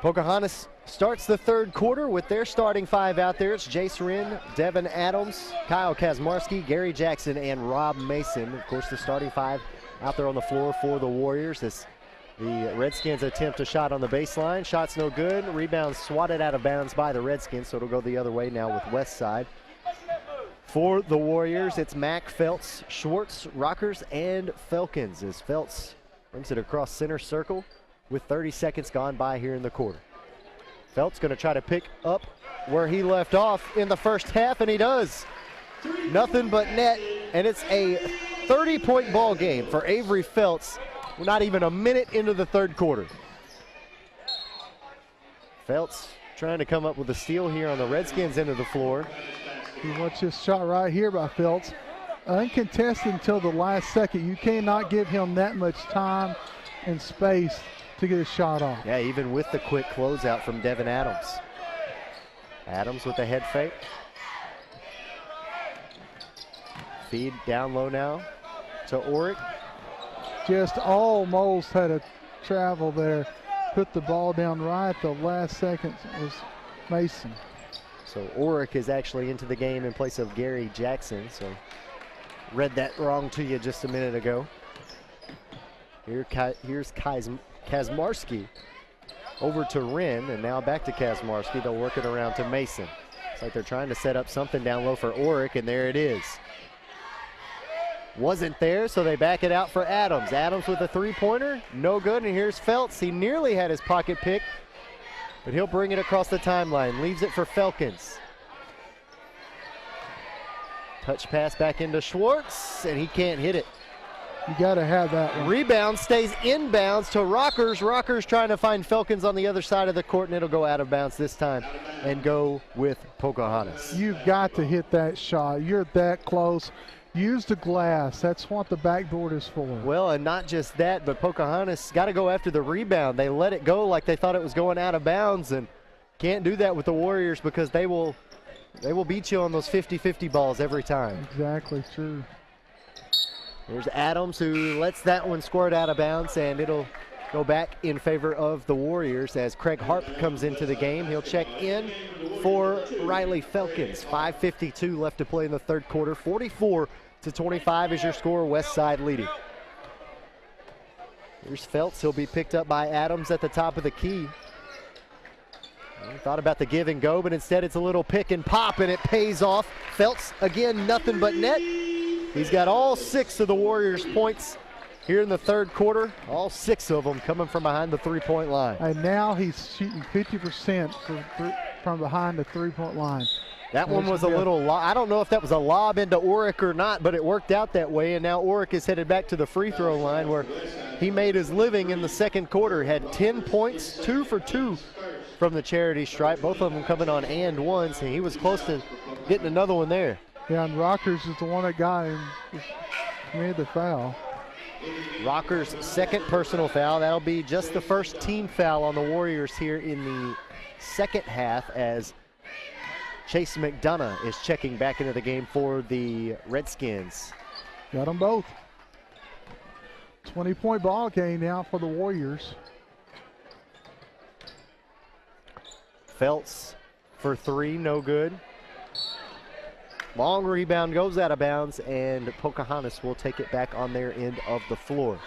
Pocahontas starts the third quarter with their starting 5 out there. It's Jace Wren, Devin Adams, Kyle Kazmarski, Gary Jackson, and Rob Mason. Of course, the starting 5 out there on the floor for the Warriors. As the Redskins attempt a shot on the baseline. Shot's no good. Rebound swatted out of bounds by the Redskins, so it'll go the other way now with Westside. For the Warriors, it's Mack, Feltz, Schwartz, Rockers, and Felkins as Feltz brings it across center circle with 30 seconds gone by here in the quarter. Feltz going to try to pick up where he left off in the first half, and he does. Nothing but net, and it's a 30-point ball game for Avery Feltz. We're not even a minute into the third quarter. Feltz trying to come up with a steal here on the Redskins end of the floor. You watch this shot right here by Feltz. Uncontested until the last second. You cannot give him that much time and space to get a shot off. Yeah, even with the quick closeout from Devin Adams. Adams with the head fake. Feed down low now to Oric. Just almost had a travel there. Put the ball down right at the last second was Mason. So Oric is actually into the game in place of Gary Jackson. So read that wrong to you just a minute ago. Here's Kazmarski over to Wren, and now back to Kazmarski. They'll work it around to Mason. It's like they're trying to set up something down low for Oric, and there it is. Wasn't there, so they back it out for Adams. Adams with a three-pointer, no good, and here's Feltz. He nearly had his pocket pick, but he'll bring it across the timeline. Leaves it for Felkins. Touch pass back into Schwartz, and he can't hit it. You got to have that one. Rebound stays inbounds to Rockers. Rockers trying to find Felkins on the other side of the court, and it'll go out of bounds this time and go with Pocahontas. You've got to hit that shot. You're that close. Use the glass. That's what the backboard is for. Well, and not just that, but Pocahontas got to go after the rebound. They let it go like they thought it was going out of bounds, and can't do that with the Warriors because they will beat you on those 50-50 balls every time. Exactly, true. There's Adams who lets that one squirt out of bounds, and it'll go back in favor of the Warriors as Craig Harp comes into the game. He'll check in for Riley Felkins. 5:52 left to play in the third quarter. 44-25 is your score. Westside leading. Here's Feltz. He'll be picked up by Adams at the top of the key. Thought about the give and go, but instead it's a little pick and pop, and it pays off. Feltz, again, nothing but net. He's got all 6 of the Warriors' points here in the third quarter, all 6 of them coming from behind the three-point line. And now he's shooting 50% from behind the three-point line. That one was a little, I don't know if that was a lob into Oric or not, but it worked out that way, and now Oric is headed back to the free throw line where he made his living in the second quarter. Had 10 points, 2 for 2 from the charity stripe, both of them coming on and ones, and he was close to getting another one there. Yeah, and Rockers is the one that got him, made the foul. Rockers' second personal foul. That'll be just the first team foul on the Warriors here in the second half as Chase McDonough is checking back into the game for the Redskins. Got them both. 20-point ball game now for the Warriors. Feltz for 3, no good. Long rebound goes out of bounds, and Pocahontas will take it back on their end of the floor.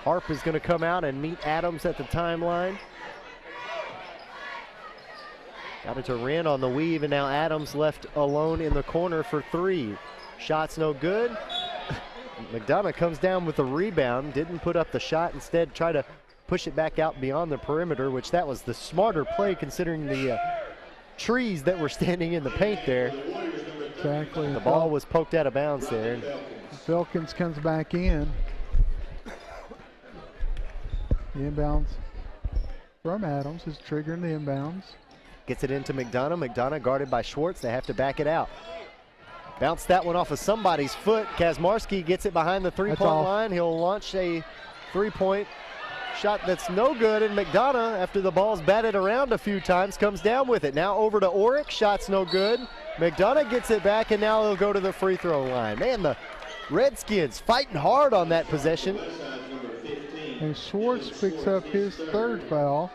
Harp is going to come out and meet Adams at the timeline. Got it to Wren on the weave, and now Adams left alone in the corner for 3. Shot's no good. McDonough comes down with the rebound, didn't put up the shot, instead try to push it back out beyond the perimeter, which that was the smarter play considering the trees that were standing in the paint there. Exactly. The ball was poked out of bounds there. Felkins comes back in. The inbounds from Adams is triggering the inbounds. Gets it into McDonough. McDonough guarded by Schwartz. They have to back it out. Bounced that one off of somebody's foot. Kazmarski gets it behind the three-point line. He'll launch a three-point shot that's no good, and McDonough, after the ball's batted around a few times, comes down with it. Now over to Oric. Shot's no good. McDonough gets it back, and now he'll go to the free throw line. Man, the Redskins fighting hard on that possession. And Schwartz picks up his third foul.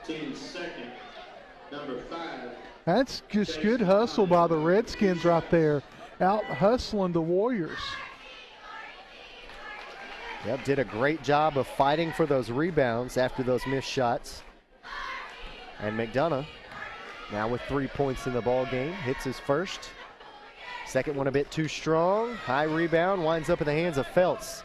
That's just good hustle by the Redskins right there, out hustling the Warriors. Yep, did a great job of fighting for those rebounds after those missed shots. And McDonough, now with 3 points in the ball game, hits his first. Second one a bit too strong. High rebound, winds up in the hands of Feltz.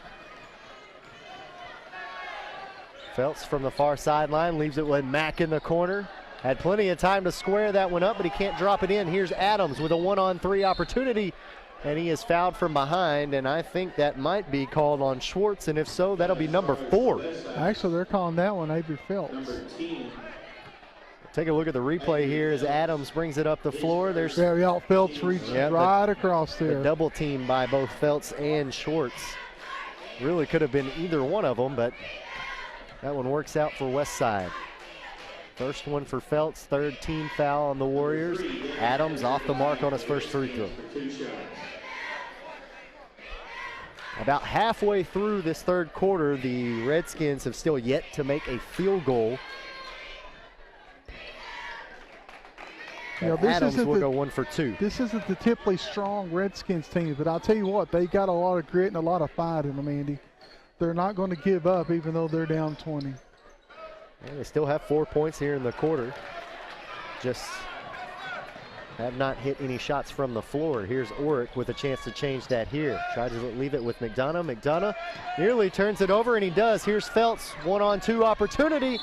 Feltz from the far sideline leaves it with Mack in the corner. Had plenty of time to square that one up, but he can't drop it in. Here's Adams with a 1-on-3 opportunity, and he is fouled from behind, and I think that might be called on Schwartz, and if so, that'll be number 4. Actually, they're calling that one Avery Feltz. Take a look at the replay here as Adams brings it up the floor. There's Feltz reaches right across there. The double team by both Feltz and Schwartz. Really could have been either one of them, but that one works out for Westside. First one for Feltz, third team foul on the Warriors. Adams off the mark on his first free throw. About halfway through this third quarter, the Redskins have still yet to make a field goal. Adams will go 1 for 2. This isn't the typically strong Redskins team, but I'll tell you what, they got a lot of grit and a lot of fight in them, Andy. They're not going to give up even though they're down 20. And they still have 4 points here in the quarter. Just have not hit any shots from the floor. Here's Oric with a chance to change that here. Tries to leave it with McDonough. McDonough nearly turns it over, and he does. Here's Feltz, 1-on-2 opportunity.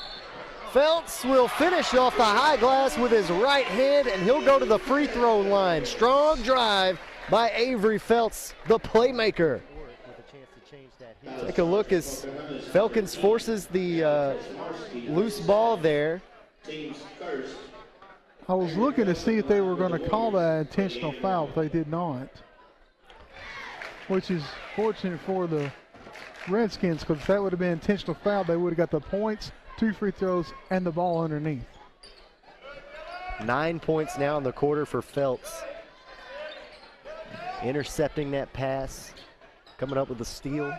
Feltz will finish off the high glass with his right hand, and he'll go to the free throw line. Strong drive by Avery Feltz, the playmaker. Take a look as Felkins forces the loose ball there. team's first. I was looking to see if they were going to call that intentional foul, but they did not. Which is fortunate for the Redskins, because if that would have been intentional foul, they would have got the points, 2 free throws, and the ball underneath. 9 points now in the quarter for Phelps. Intercepting that pass, coming up with a steal.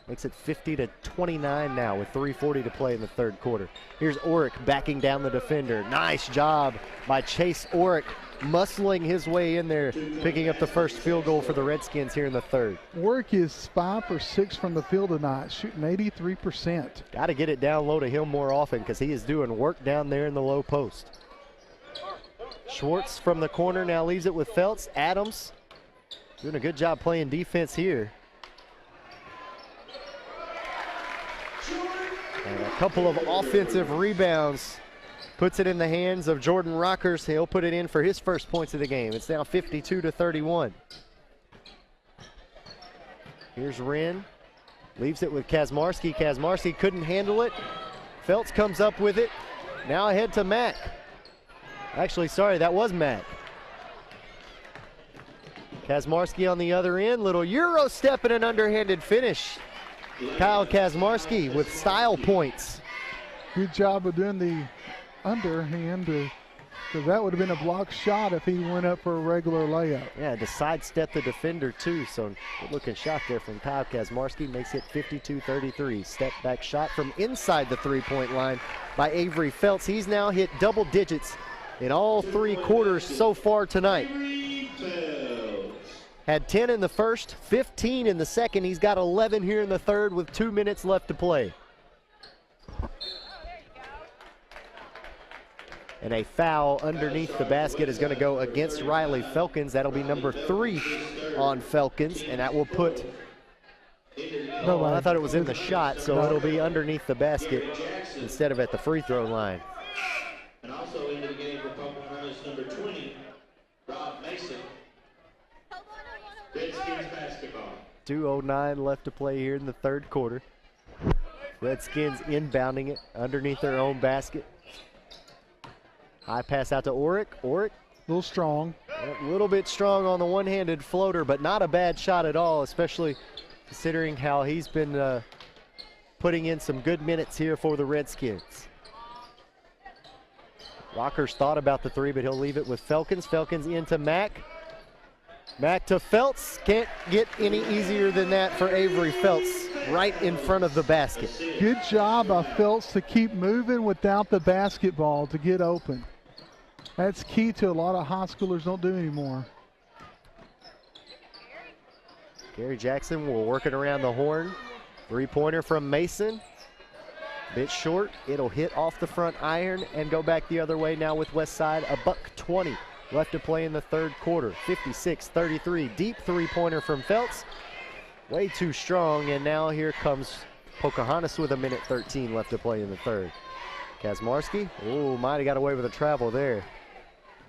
Makes it 50-29 now with 3:40 to play in the third quarter. Here's Orick backing down the defender. Nice job by Chase Orick, muscling his way in there, picking up the first field goal for the Redskins here in the third. Orick is 5 for 6 from the field tonight, shooting 83%. Got to get it down low to him more often because he is doing work down there in the low post. Schwartz from the corner now leaves it with Phelps. Adams doing a good job playing defense here. And a couple of offensive rebounds. Puts it in the hands of Jordan Rockers. He'll put it in for his first points of the game. It's now 52-31. Here's Wren. Leaves it with Kazmarski. Kazmarski couldn't handle it. Phelps comes up with it. Now ahead to Mack. Actually, sorry, that was Mack. Kazmarski on the other end. Little Euro step and an underhanded finish. Kyle Kazmarski with style points. Good job of doing the underhand, because that would have been a block shot if he went up for a regular layup. Yeah, to sidestep the defender too, so good looking shot there from Kyle Kazmarski. Makes it 52-33. Step back shot from inside the three-point line by Avery Phelps. He's now hit double digits in all 3 quarters so far tonight. Had 10 in the first, 15 in the second. He's got 11 here in the third with 2 minutes left to play. And a foul underneath the basket is going to go against Riley Felkins. That'll be number 3 on Felkins, and that will put, I thought it was in the shot, so it'll be underneath the basket instead of at the free throw line. And also into the game for Pocahontas, number 20, Rob Mason. Redskins basketball. 2:09 left to play here in the third quarter. Redskins inbounding it underneath their own basket. High pass out to Orick. Orick. A little strong. A little bit strong on the one-handed floater, but not a bad shot at all, especially considering how he's been putting in some good minutes here for the Redskins. Rockers thought about the 3, but he'll leave it with Felkins. Felkins into Mack. Mack to Phelps. Can't get any easier than that for Avery Phelps, right in front of the basket. Good job by Phelps to keep moving without the basketball to get open. That's key to a lot of high schoolers don't do anymore. Gary Jackson will work it around the horn. 3-pointer from Mason. Bit short. It'll hit off the front iron and go back the other way now with Westside. $1:20 left to play in the third quarter. 56-33. Deep 3-pointer from Phelps. Way too strong, and now here comes Pocahontas with 1:13 left to play in the third. Kazmarski, oh, might have got away with a travel there.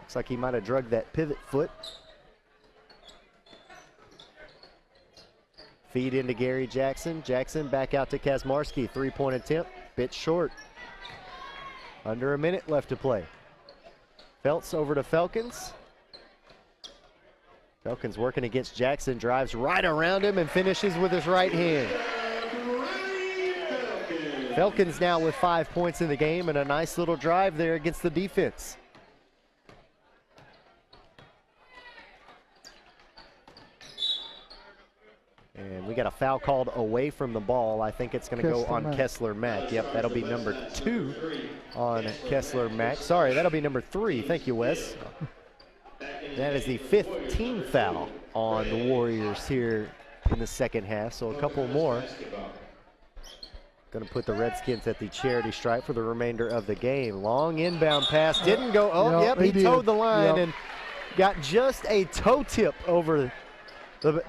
Looks like he might have drugged that pivot foot. Feed into Gary Jackson. Jackson back out to Kazmarski. 3-point attempt, bit short. Under a minute left to play. Phelps over to Felkins. Felkins working against Jackson, drives right around him and finishes with his right hand. Felkins now with 5 points in the game and a nice little drive there against the defense. And we got a foul called away from the ball. I think it's going to go on Kessler Mack. Yep, that'll be number 2 on Kessler Mack. Sorry, that'll be number 3. Thank you, Wes. That is the 5th team foul on the Warriors here in the second half. So a couple more. Going to put the Redskins at the charity stripe for the remainder of the game. Long inbound pass. Didn't go. Oh, yep, he toed the line and got just a toe tip over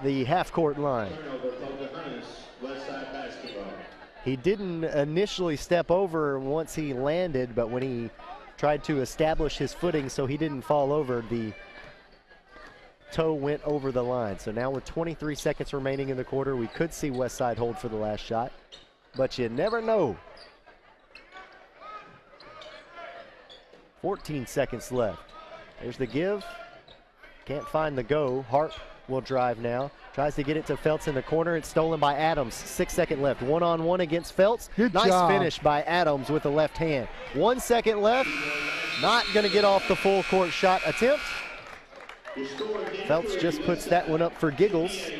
the half-court line. He didn't initially step over once he landed, but when he tried to establish his footing so he didn't fall over, the toe went over the line. So now with 23 seconds remaining in the quarter, we could see Westside hold for the last shot, but you never know. 14 seconds left. There's the give. Can't find the go. Hart will drive now. Tries to get it to Feltz in the corner. It's stolen by Adams. 6 seconds left. One-on-one against Feltz. Nice job. finish by Adams with the left hand. 1 second left. Not going to get off the full court shot attempt. Feltz just puts that one up for giggles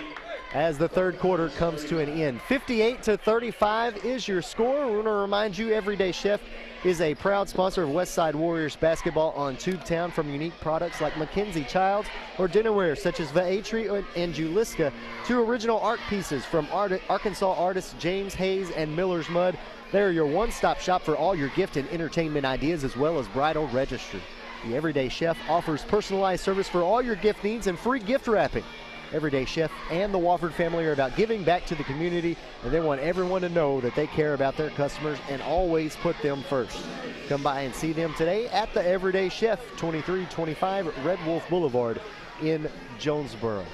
as the third quarter comes to an end. 58-35 is your score. We want to remind you, Everyday Chef is a proud sponsor of Westside Warriors basketball on Tubetown. From unique products like Mackenzie Childs or dinnerware such as Vaetri and Juliska to original art pieces from Arkansas artists James Hayes and Miller's Mud. They're your one-stop shop for all your gift and entertainment ideas, as well as bridal registry. The Everyday Chef offers personalized service for all your gift needs and free gift wrapping. Everyday Chef and the Wofford family are about giving back to the community, and they want everyone to know that they care about their customers and always put them first. Come by and see them today at the Everyday Chef, 2325 Red Wolf Boulevard in Jonesboro.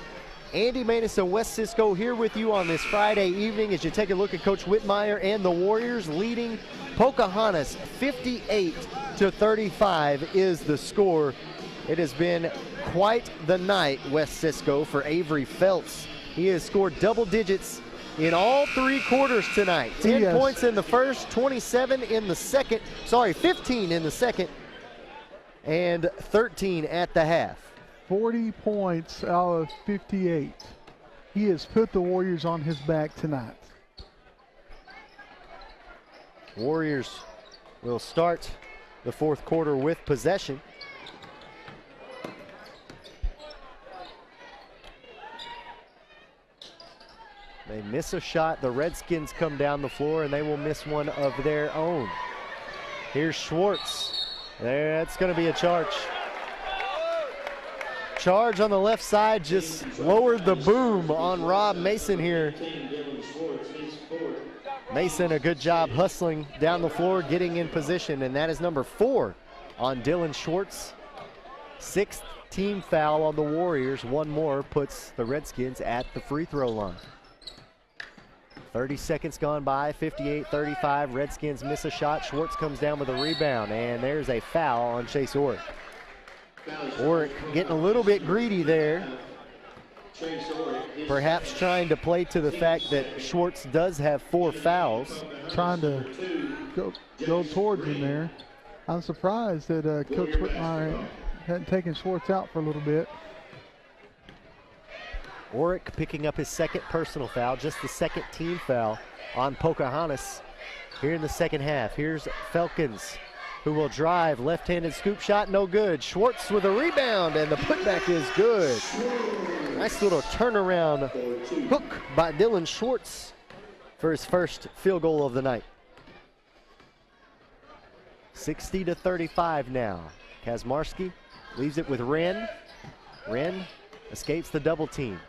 Andy Maness and West Cisco here with you on this Friday evening as you take a look at Coach Whitmire and the Warriors leading Pocahontas. 58-35 is the score. It has been quite the night, West Cisco, for Avery Feltz. He has scored double digits in all three quarters tonight. 10 points in the first, 27 in the second, 15 in the second, and 13 at the half. 40 points out of 58. He has put the Warriors on his back tonight. Warriors will start the fourth quarter with possession. They miss a shot. The Redskins come down the floor, and they will miss one of their own. Here's Schwartz. That's going to be a charge. Charge on the left side, just lowered the boom on Rob Mason here. Mason, a good job hustling down the floor, getting in position, and that is number 4 on Dylan Schwartz. 6th team foul on the Warriors. One more puts the Redskins at the free throw line. 30 seconds gone by, 58-35. Redskins miss a shot. Schwartz comes down with a rebound, and there's a foul on Chase Orrick. Orrick getting a little bit greedy there. Perhaps trying to play to the fact that Schwartz does have 4 fouls. Trying to go towards him there. I'm surprised that Coach Whitmire hadn't taken Schwartz out for a little bit. Orrick picking up his second personal foul, just the second team foul on Pocahontas here in the second half. Here's Felkins, who will drive, left-handed scoop shot, no good. Schwartz with a rebound, and the putback is good. Nice little turnaround hook by Dylan Schwartz for his first field goal of the night. 60-35 now. Kazmarski leaves it with Wren. Wren escapes the double team.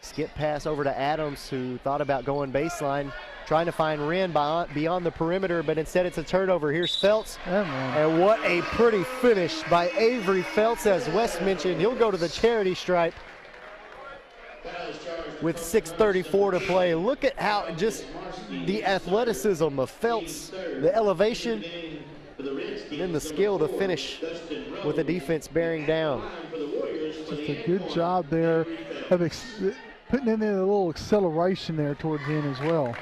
Skip pass over to Adams, who thought about going baseline, trying to find Wren beyond the perimeter, but instead it's a turnover. Here's Feltz, and what a pretty finish by Avery Feltz. As Wes mentioned, he'll go to the charity stripe with 6:34 to play. Look at how just the athleticism of Feltz, the elevation, and then the skill to finish with the defense bearing down. Just a good job there of putting in a little acceleration there towards the end as well.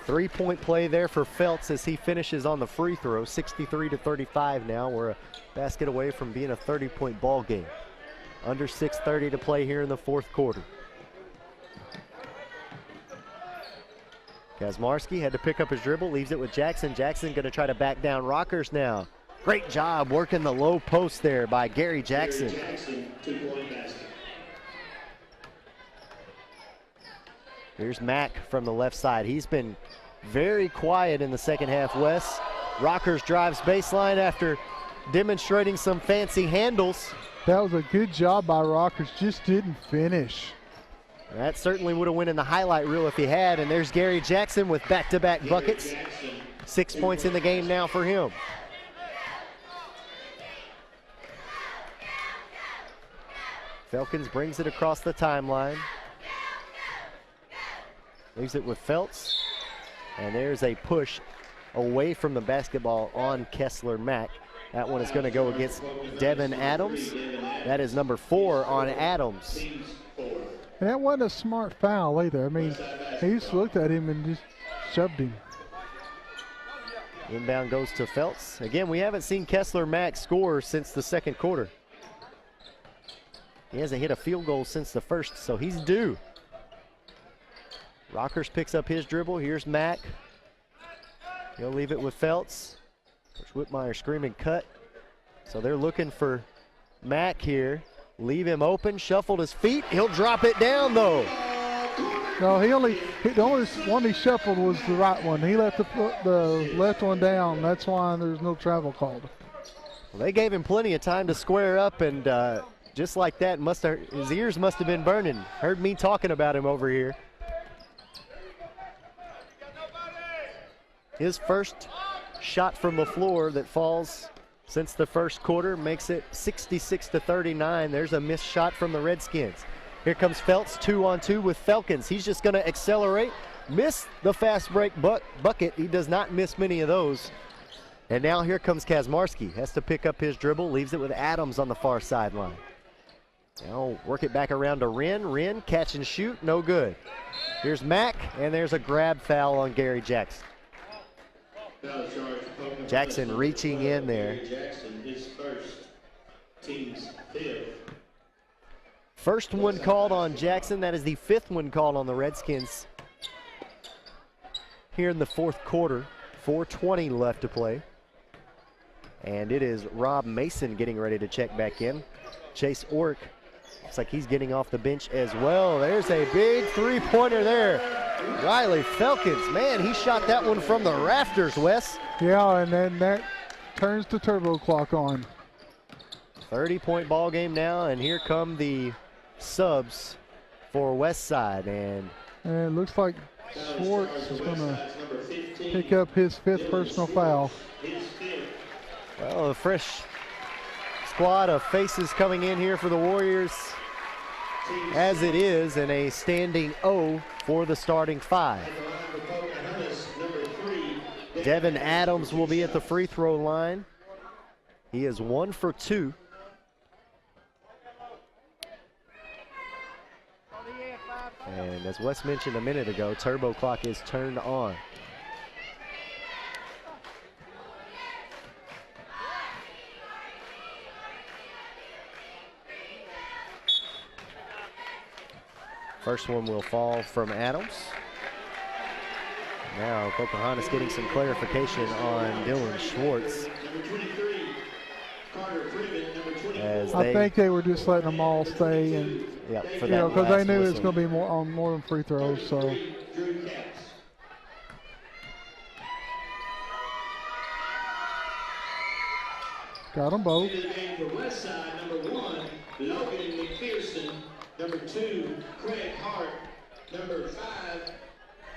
3-point play there for Feltz as he finishes on the free throw. 63-35 now. We're a basket away from being a 30-point ball game. Under 6:30 to play here in the fourth quarter. Kazmarski had to pick up his dribble, leaves it with Jackson. Jackson going to try to back down Rockers now. Great job working the low post there by Gary Jackson. Here's Mack from the left side. He's been very quiet in the second half, Wes. Rockers drives baseline after demonstrating some fancy handles. That was a good job by Rockers, just didn't finish. That certainly would have went in the highlight reel if he had, and there's Gary Jackson with back-to-back buckets. 6 points in the game now for him. Felkins brings it across the timeline. Leaves it with Feltz, and there's a push away from the basketball on Kessler Mack. That one is going to go against Devin Adams. That is number 4 on Adams. And that wasn't a smart foul either. I mean, he just looked at him and just shoved him. Inbound goes to Feltz. Again, we haven't seen Kessler Mack score since the second quarter. He hasn't hit a field goal since the first, so he's due. Rockers picks up his dribble. Here's Mack. He'll leave it with Feltz. Coach Whitmire screaming cut. So they're looking for Mack here. Leave him open, shuffled his feet. He'll drop it down though. No, the only one he shuffled was the right one. He let the left one down. That's why there's no travel called. Well, they gave him plenty of time to square up, and just like that, his ears must have been burning. Heard me talking about him over here. His first shot from the floor that falls since the first quarter makes it 66-39. There's a missed shot from the Redskins. Here comes Feltz, 2-on-2 with Falcons. He's just going to accelerate, miss the fast break bucket. He does not miss many of those. And now here comes Kazmarski. Has to pick up his dribble, leaves it with Adams on the far sideline. Now work it back around to Wren. Wren, catch and shoot, no good. Here's Mack, and there's a grab foul on Gary Jackson. Jackson reaching in there. Jackson, his first, team's 5th. First one called on Jackson. That is the 5th one called on the Redskins here in the fourth quarter. 4:20 left to play. And it is Rob Mason getting ready to check back in. Chase Ork looks like he's getting off the bench as well. There's a big three-pointer there. Riley Felkins, man, he shot that one from the rafters, Wes. Yeah, and then that turns the turbo clock on. 30-point ball game now, and here come the subs for Westside. And it looks like Schwartz is going to pick up his 5th personal foul. Well, a fresh squad of faces coming in here for the Warriors as it is, and a standing O for the starting 5. Devin Adams will be at the free throw line. He is 1 for 2. And as Wes mentioned a minute ago, turbo clock is turned on. First one will fall from Adams. Now Pocahontas getting some clarification on Dylan Schwartz. I think they were just letting them all stay, and because they knew it's going to be more than free throws. So got them both. For Westside, number 1, Logan McPherson. Number 2, Craig Hart. Number 5,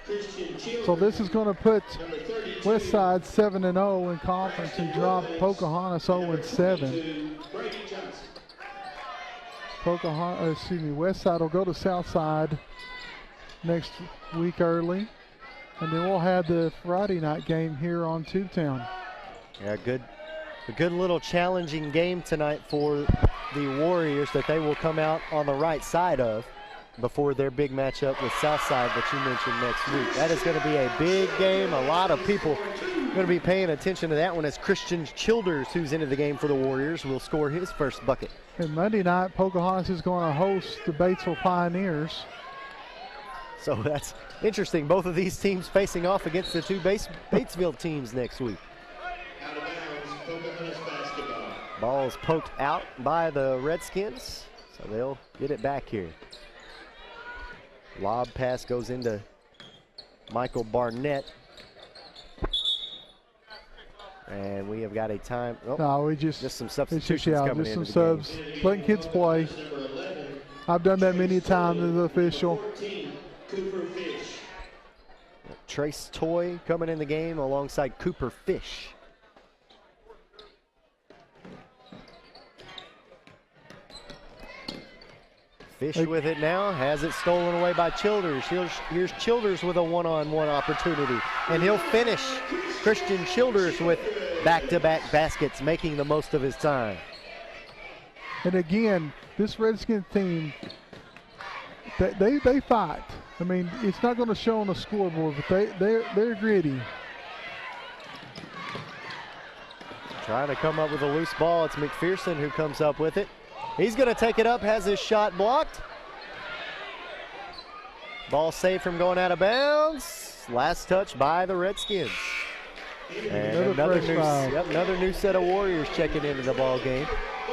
Christian Children. So this is going to put Westside 7-0 in conference and drop Pocahontas 0-7. Westside will go to Southside next week early, and then we'll have the Friday night game here on Tubetown. Yeah, a good little challenging game tonight for the Warriors that they will come out on the right side of before their big matchup with Southside that you mentioned next week. That is going to be a big game. A lot of people going to be paying attention to that one as Christian Childers, who's into the game for the Warriors, will score his first bucket. And Monday night, Pocahontas is going to host the Batesville Pioneers. So that's interesting. Both of these teams facing off against the two Batesville teams next week. Out of bounds, Pocahontas basketball. Ball is poked out by the Redskins, so they'll get it back here. Lob pass goes into Michael Barnett. And we have got a time. Oh, no, we just some substitutions coming in. Just some subs. Letting kids play. I've done that many times as an official. Trace Toy coming in the game alongside Cooper Fish. Fish with it now, has it stolen away by Childers. Here's Childers with a one-on-one opportunity, and he'll finish Christian Childers with back-to-back baskets, making the most of his time. And again, this Redskins team, they fight. I mean, it's not going to show on the scoreboard, but they're gritty. Trying to come up with a loose ball. It's McPherson who comes up with it. He's going to take it up, has his shot blocked. Ball saved from going out of bounds. Last touch by the Redskins. And another new set of Warriors checking into the ball game.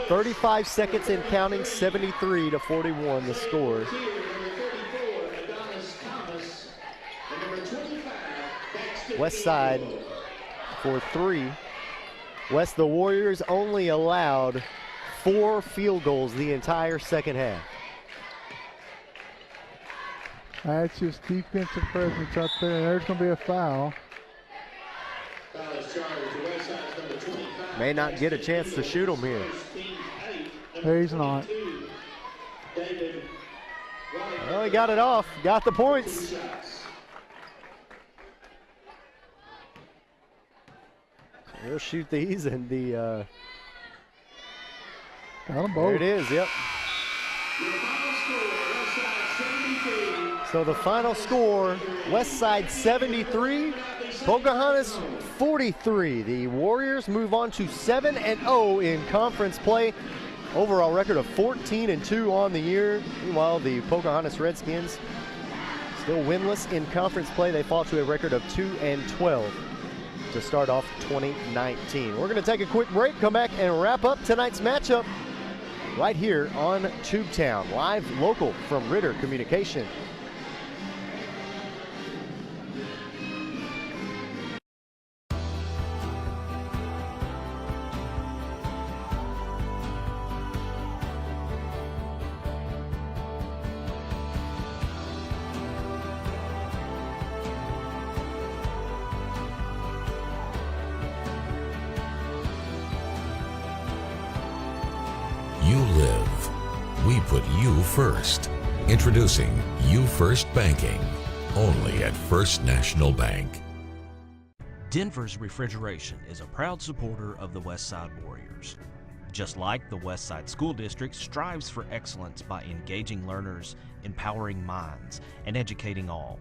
35 seconds and counting, 73-41 the score. Westside for 3. The Warriors only allowed 4 field goals the entire second half. That's just defensive presence up there, and there's going to be a foul. May not get a chance to shoot him here. He's not. Well, he got it off, got the points. He'll shoot these, and the got them both. There it is, yep. So the final score, Westside 73, Pocahontas 43. The Warriors move on to 7-0 in conference play. Overall record of 14-2 on the year. Meanwhile, the Pocahontas Redskins still winless in conference play. They fall to a record of 2-12 to start off 2019. We're going to take a quick break, come back and wrap up tonight's matchup right here on Tubetown, live local from Ritter Communication. You live. We put you first. Introducing You First Banking, only at First National Bank. Denver's Refrigeration is a proud supporter of the Westside Warriors. Just like the Westside School District strives for excellence by engaging learners, empowering minds, and educating all,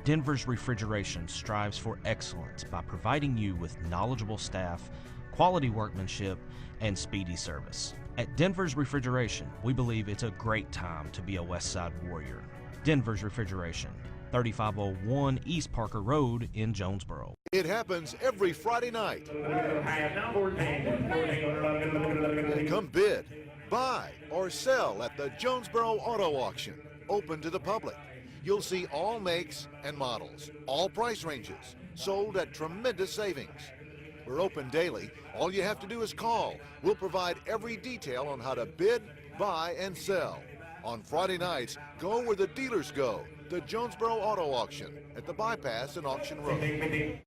Denver's Refrigeration strives for excellence by providing you with knowledgeable staff, quality workmanship, and speedy service. At Denver's Refrigeration, we believe it's a great time to be a Westside Warrior. Denver's Refrigeration, 3501 East Parker Road in Jonesboro. It happens every Friday night. Come bid, buy, or sell at the Jonesboro Auto Auction, open to the public. You'll see all makes and models, all price ranges, sold at tremendous savings. We're open daily. All you have to do is call. We'll provide every detail on how to bid, buy, and sell. On Friday nights, go where the dealers go, the Jonesboro Auto Auction at the Bypass and Auction Road.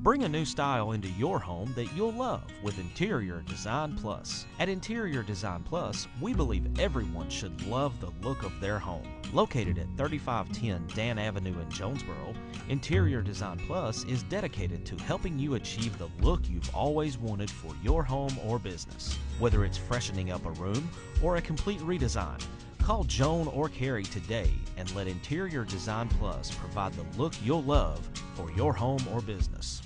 Bring a new style into your home that you'll love with Interior Design Plus. At Interior Design Plus, we believe everyone should love the look of their home. Located at 3510 Dan Avenue in Jonesboro, Interior Design Plus is dedicated to helping you achieve the look you've always wanted for your home or business. Whether it's freshening up a room or a complete redesign, call Joan or Carrie today and let Interior Design Plus provide the look you'll love for your home or business.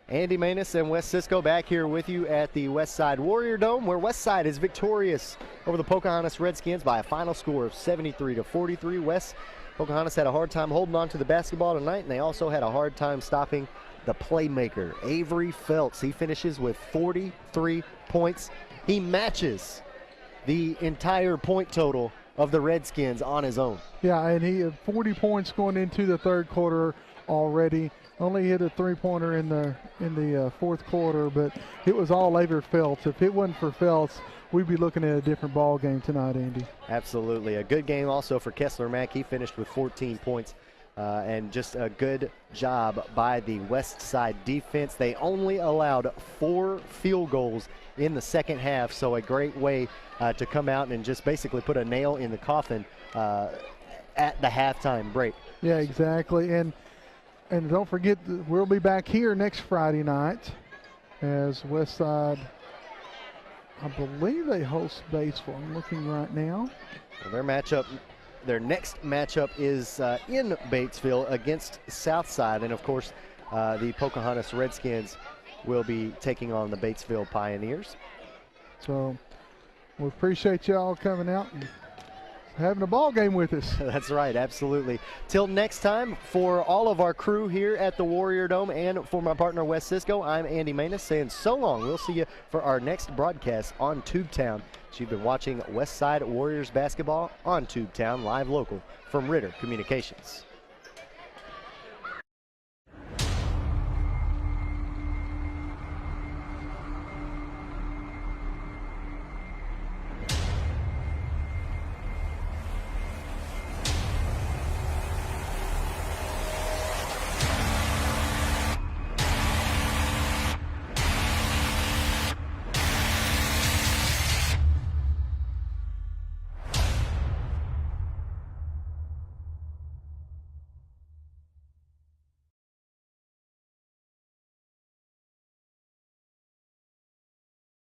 Andy Maness and Wes Cisco back here with you at the Westside Warrior Dome, where Westside is victorious over the Pocahontas Redskins by a final score of 73-43. Pocahontas had a hard time holding on to the basketball tonight, and they also had a hard time stopping the playmaker, Avery Felts. He finishes with 43 points. He matches the entire point total of the Redskins on his own. Yeah, and he had 40 points going into the third quarter already. Only hit a three-pointer in the fourth quarter, but it was all Avery Felts. If it wasn't for Felts, we'd be looking at a different ball game tonight, Andy. Absolutely. A good game also for Kessler Mack. He finished with 14 points. And just a good job by the Westside defense. They only allowed 4 field goals in the second half, so a great way to come out and just basically put a nail in the coffin at the halftime break. Yeah, exactly. And don't forget, we'll be back here next Friday night as Westside, I believe they host Batesville. I'm looking right now. Well, their next matchup is in Batesville against Southside, and of course the Pocahontas Redskins will be taking on the Batesville Pioneers. So we appreciate y'all coming out and having a ball game with us. That's right, absolutely. Till next time, for all of our crew here at the Warrior Dome and for my partner Wes Cisco, I'm Andy Maness saying so long. We'll see you for our next broadcast on Tubetown. You've been watching Westside Warriors basketball on Tubetown, live local from Ritter Communications.